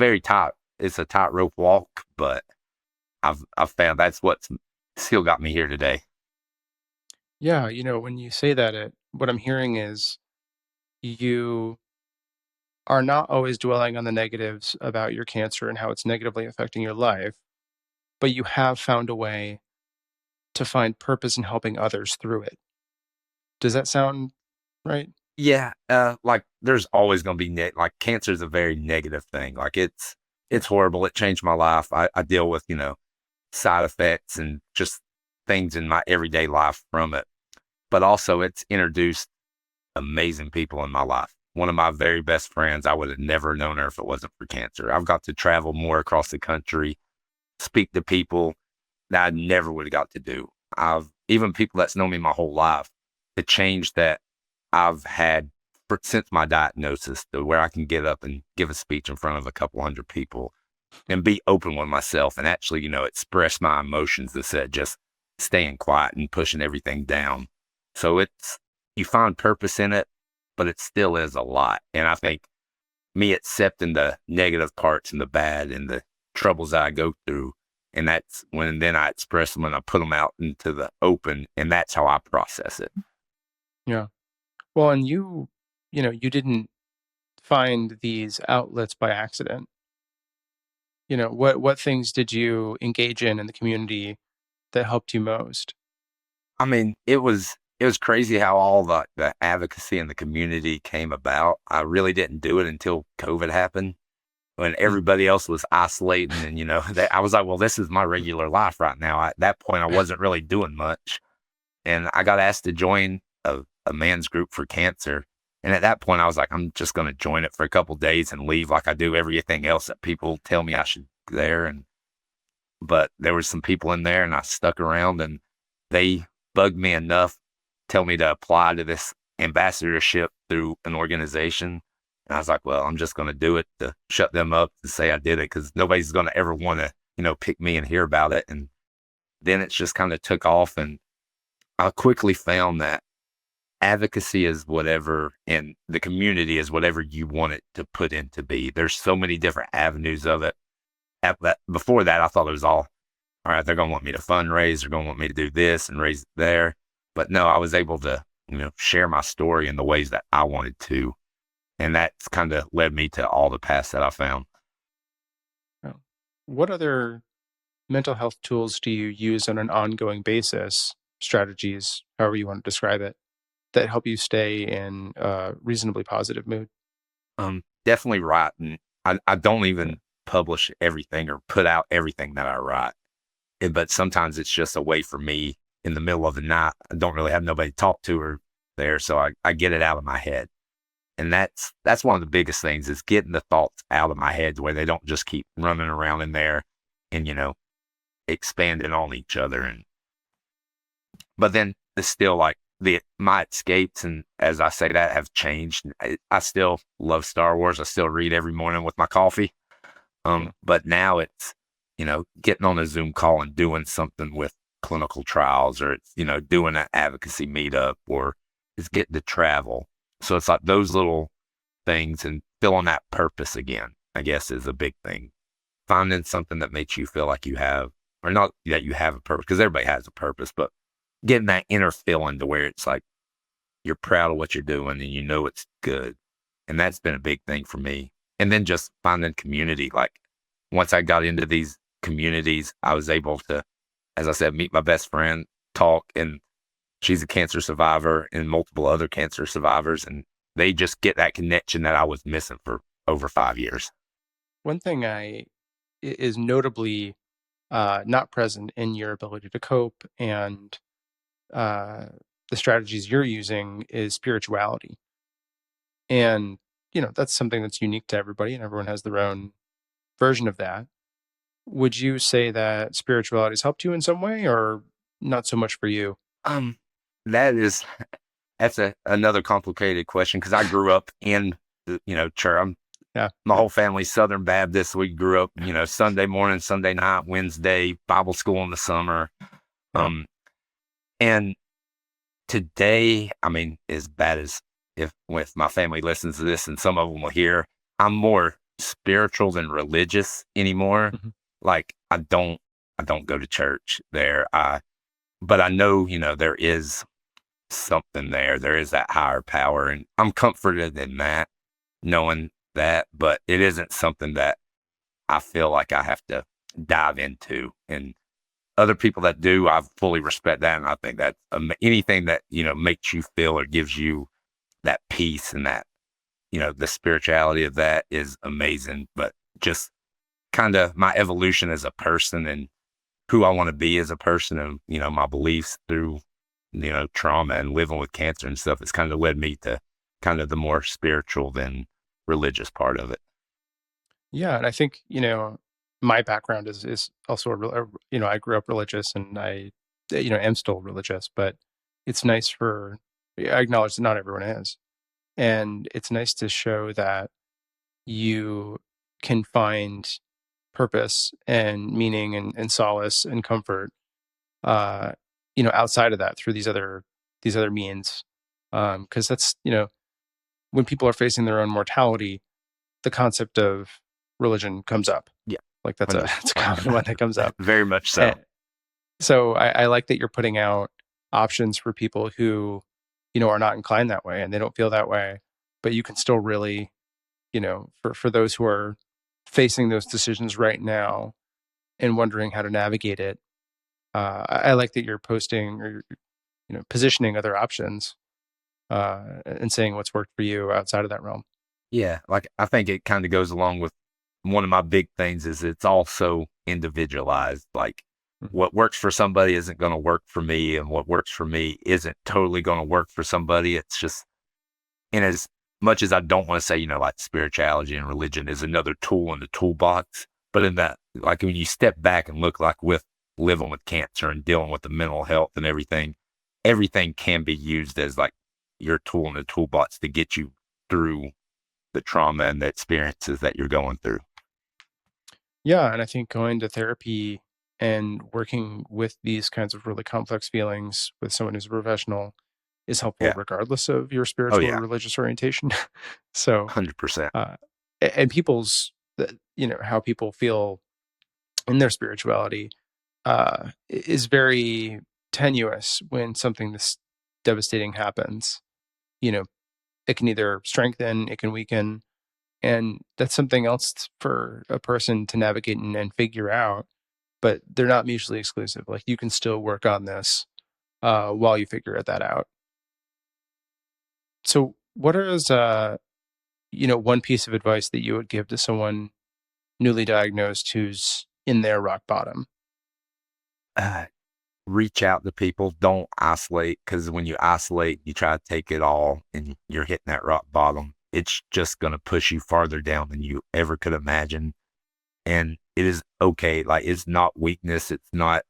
a tightrope walk, but I've found that's what's still got me here today. Yeah, when you say that, what I'm hearing is you are not always dwelling on the negatives about your cancer and how it's negatively affecting your life, but you have found a way to find purpose in helping others through it. Does that sound right? Yeah, like there's always going to be like cancer is a very negative thing. Like Yeah. it's horrible. It changed my life. I deal with side effects and just things in my everyday life from it. But also, it's introduced amazing people in my life. One of my very best friends, I would have never known her if it wasn't for cancer. I've got to travel more across the country, speak to people that I never would have got to do. I've even people that's known me my whole life, the change that I've had since my diagnosis to where I can get up and give a speech in front of a couple hundred people and be open with myself and actually, express my emotions instead of just staying quiet and pushing everything down. So you find purpose in it, but it still is a lot. And I think me accepting the negative parts and the bad and the troubles that I go through, and that's when then I express them and I put them out into the open, and that's how I process it. Yeah. Well, and you didn't find these outlets by accident. What things did you engage in the community that helped you most? I mean, it was crazy how all the advocacy in the community came about. I really didn't do it until COVID happened when Mm, everybody else was isolating, and I was like, well, this is my regular life right now. At that point, I wasn't really doing much, and I got asked to join a man's group for cancer. And at that point, I was like, I'm just going to join it for a couple days and leave, like I do everything else that people tell me I should there. And but there was some people in there, and I stuck around, and they bugged me enough, tell me to apply to this ambassadorship through an organization. And I was like, well, I'm just going to do it to shut them up and say I did it, because nobody's going to ever want to, pick me and hear about it. And then it's just kind of took off. And I quickly found that advocacy is whatever, and the community is whatever you want it to put in to be. There's so many different avenues of it. Before that, I thought it was all right, they're going to want me to fundraise. They're going to want me to do this and raise it there. But no, I was able to, share my story in the ways that I wanted to. And that's kind of led me to all the paths that I found. oh. What other mental health tools do you use on an ongoing basis, strategies, however you want to describe it, that help you stay in a reasonably positive mood? Definitely writing. I don't Yeah. even publish everything or put out everything that I write. But sometimes it's just a way for me in the middle of the night. I don't really have nobody to talk to or there. So I get it out of my head. And that's one of the biggest things is getting the thoughts out of my head where they don't just keep running around in there and, expanding on each other. And but then it's still like my escapes, and as I say that, have changed. I still love Star Wars. I still read every morning with my coffee. Yeah. But now it's, getting on a Zoom call and doing something with clinical trials, or it's, doing an advocacy meetup, or it's getting to travel. So it's like those little things and feeling that purpose again, I guess, is a big thing. Finding something that makes you feel like you have, or not that you have a purpose, because everybody has a purpose, but getting that inner feeling to where it's like you're proud of what you're doing and it's good. And that's been a big thing for me. And then just finding community. Like once I got into these communities, I was able to, as I said, meet my best friend, talk, and she's a cancer survivor and multiple other cancer survivors. And they just get that connection that I was missing for over 5 years. One thing is notably not present in your ability to cope and uh, the strategies you're using is spirituality. And, that's something that's unique to everybody, and everyone has their own version of that. Would you say that spirituality has helped you in some way or not so much for you? Um, that is, that's another complicated question because I grew up in, church. Yeah. My whole family's Southern Baptist. We grew up, Sunday morning, Sunday night, Wednesday, Bible school in the summer. Yeah. Um, and today, I mean, as bad as if my family listens to this and some of them will hear, I'm more spiritual than religious anymore. Mhm. Like I don't go to church there. But I know, there is something there. There is that higher power, and I'm comforted in that, knowing that. But it isn't something that I feel like I have to dive into. And other people that do, I fully respect that, and I think that anything that makes you feel or gives you that peace and that the spirituality of that is amazing. But just kind of my evolution as a person and who I want to be as a person, and my beliefs through trauma and living with cancer and stuff, it's kind of led me to kind of the more spiritual than religious part of it. Yeah, and I think, my background is also I grew up religious and I am still religious, but it's nice I acknowledge that not everyone is. And it's nice to show that you can find purpose and meaning and solace and comfort uh outside of that through these other means. Because that's when people are facing their own mortality, the concept of religion comes up. Yeah. Like that's a common one that comes up. Very much so. And so I like that you're putting out options for people who, are not inclined that way and they don't feel that way, but you can still really, for those who are facing those decisions right now and wondering how to navigate it. I like that you're posting or, positioning other options and saying what's worked for you outside of that realm. Yeah. Like I think it kind of goes along with one of my big things is it's also individualized. Like Mhm. what works for somebody isn't going to work for me, and what works for me isn't totally going to work for somebody. It's just, and as much as I don't want to say, like spirituality and religion is another tool in the toolbox, but in that, like when you step back and look like with living with cancer and dealing with the mental health and everything can be used as like your tool in the toolbox to get you through the trauma and the experiences that you're going through. Yeah. And I think going to therapy and working with these kinds of really complex feelings with someone who's a professional is helpful Yeah. regardless of your Oh spiritual or yeah. religious orientation. So, 100%. uh, and how people feel in their spirituality is very tenuous when something this devastating happens. You know, it can either strengthen, it can weaken, and that's something else for a person to navigate and figure out. But they're not mutually exclusive. Like you can still work on this while you figure that out. So, what is one piece of advice that you would give to someone newly diagnosed who's in their rock bottom? Uh, Reach out to people. Don't isolate, because when you isolate, you try to take it all and you're hitting that rock bottom. It's just going to push you farther down than you ever could imagine. And it is okay. Like it's not weakness. It's not,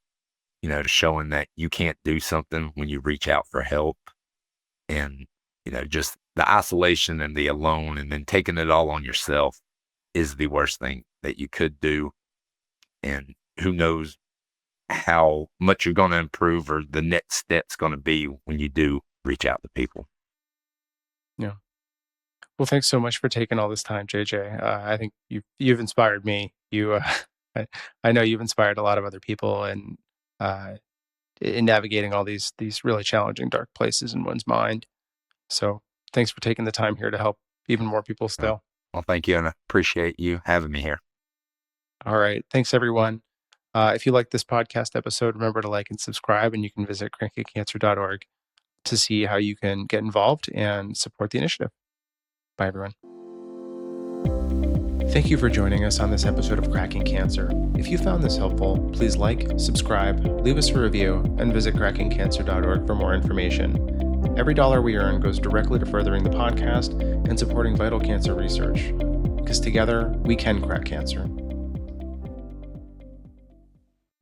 showing that you can't do something when you reach out for help. And, just the isolation and the alone and then taking it all on yourself is the worst thing that you could do. And who knows how much you're going to improve or the next step's going to be when you do reach out to people. Yeah. Well, thanks so much for taking all this time, JJ. I think you've inspired me. I, I know you've inspired a lot of other people, and uh, in navigating all these really challenging, dark places in one's mind. So, thanks for taking the time here to help even more people Uh, still. well, thank you. And I appreciate you having me here. All right, thanks everyone. If you like this podcast episode, remember to like and subscribe, and you can visit crankingcancer.org to see how you can get involved and support the initiative. Bye, everyone. Thank you for joining us on this episode of Cracking Cancer. If you found this helpful, please like, subscribe, leave us a review, and visit crackingcancer.org for more information. Every dollar we earn goes directly to furthering the podcast and supporting vital cancer research. Because together, we can crack cancer.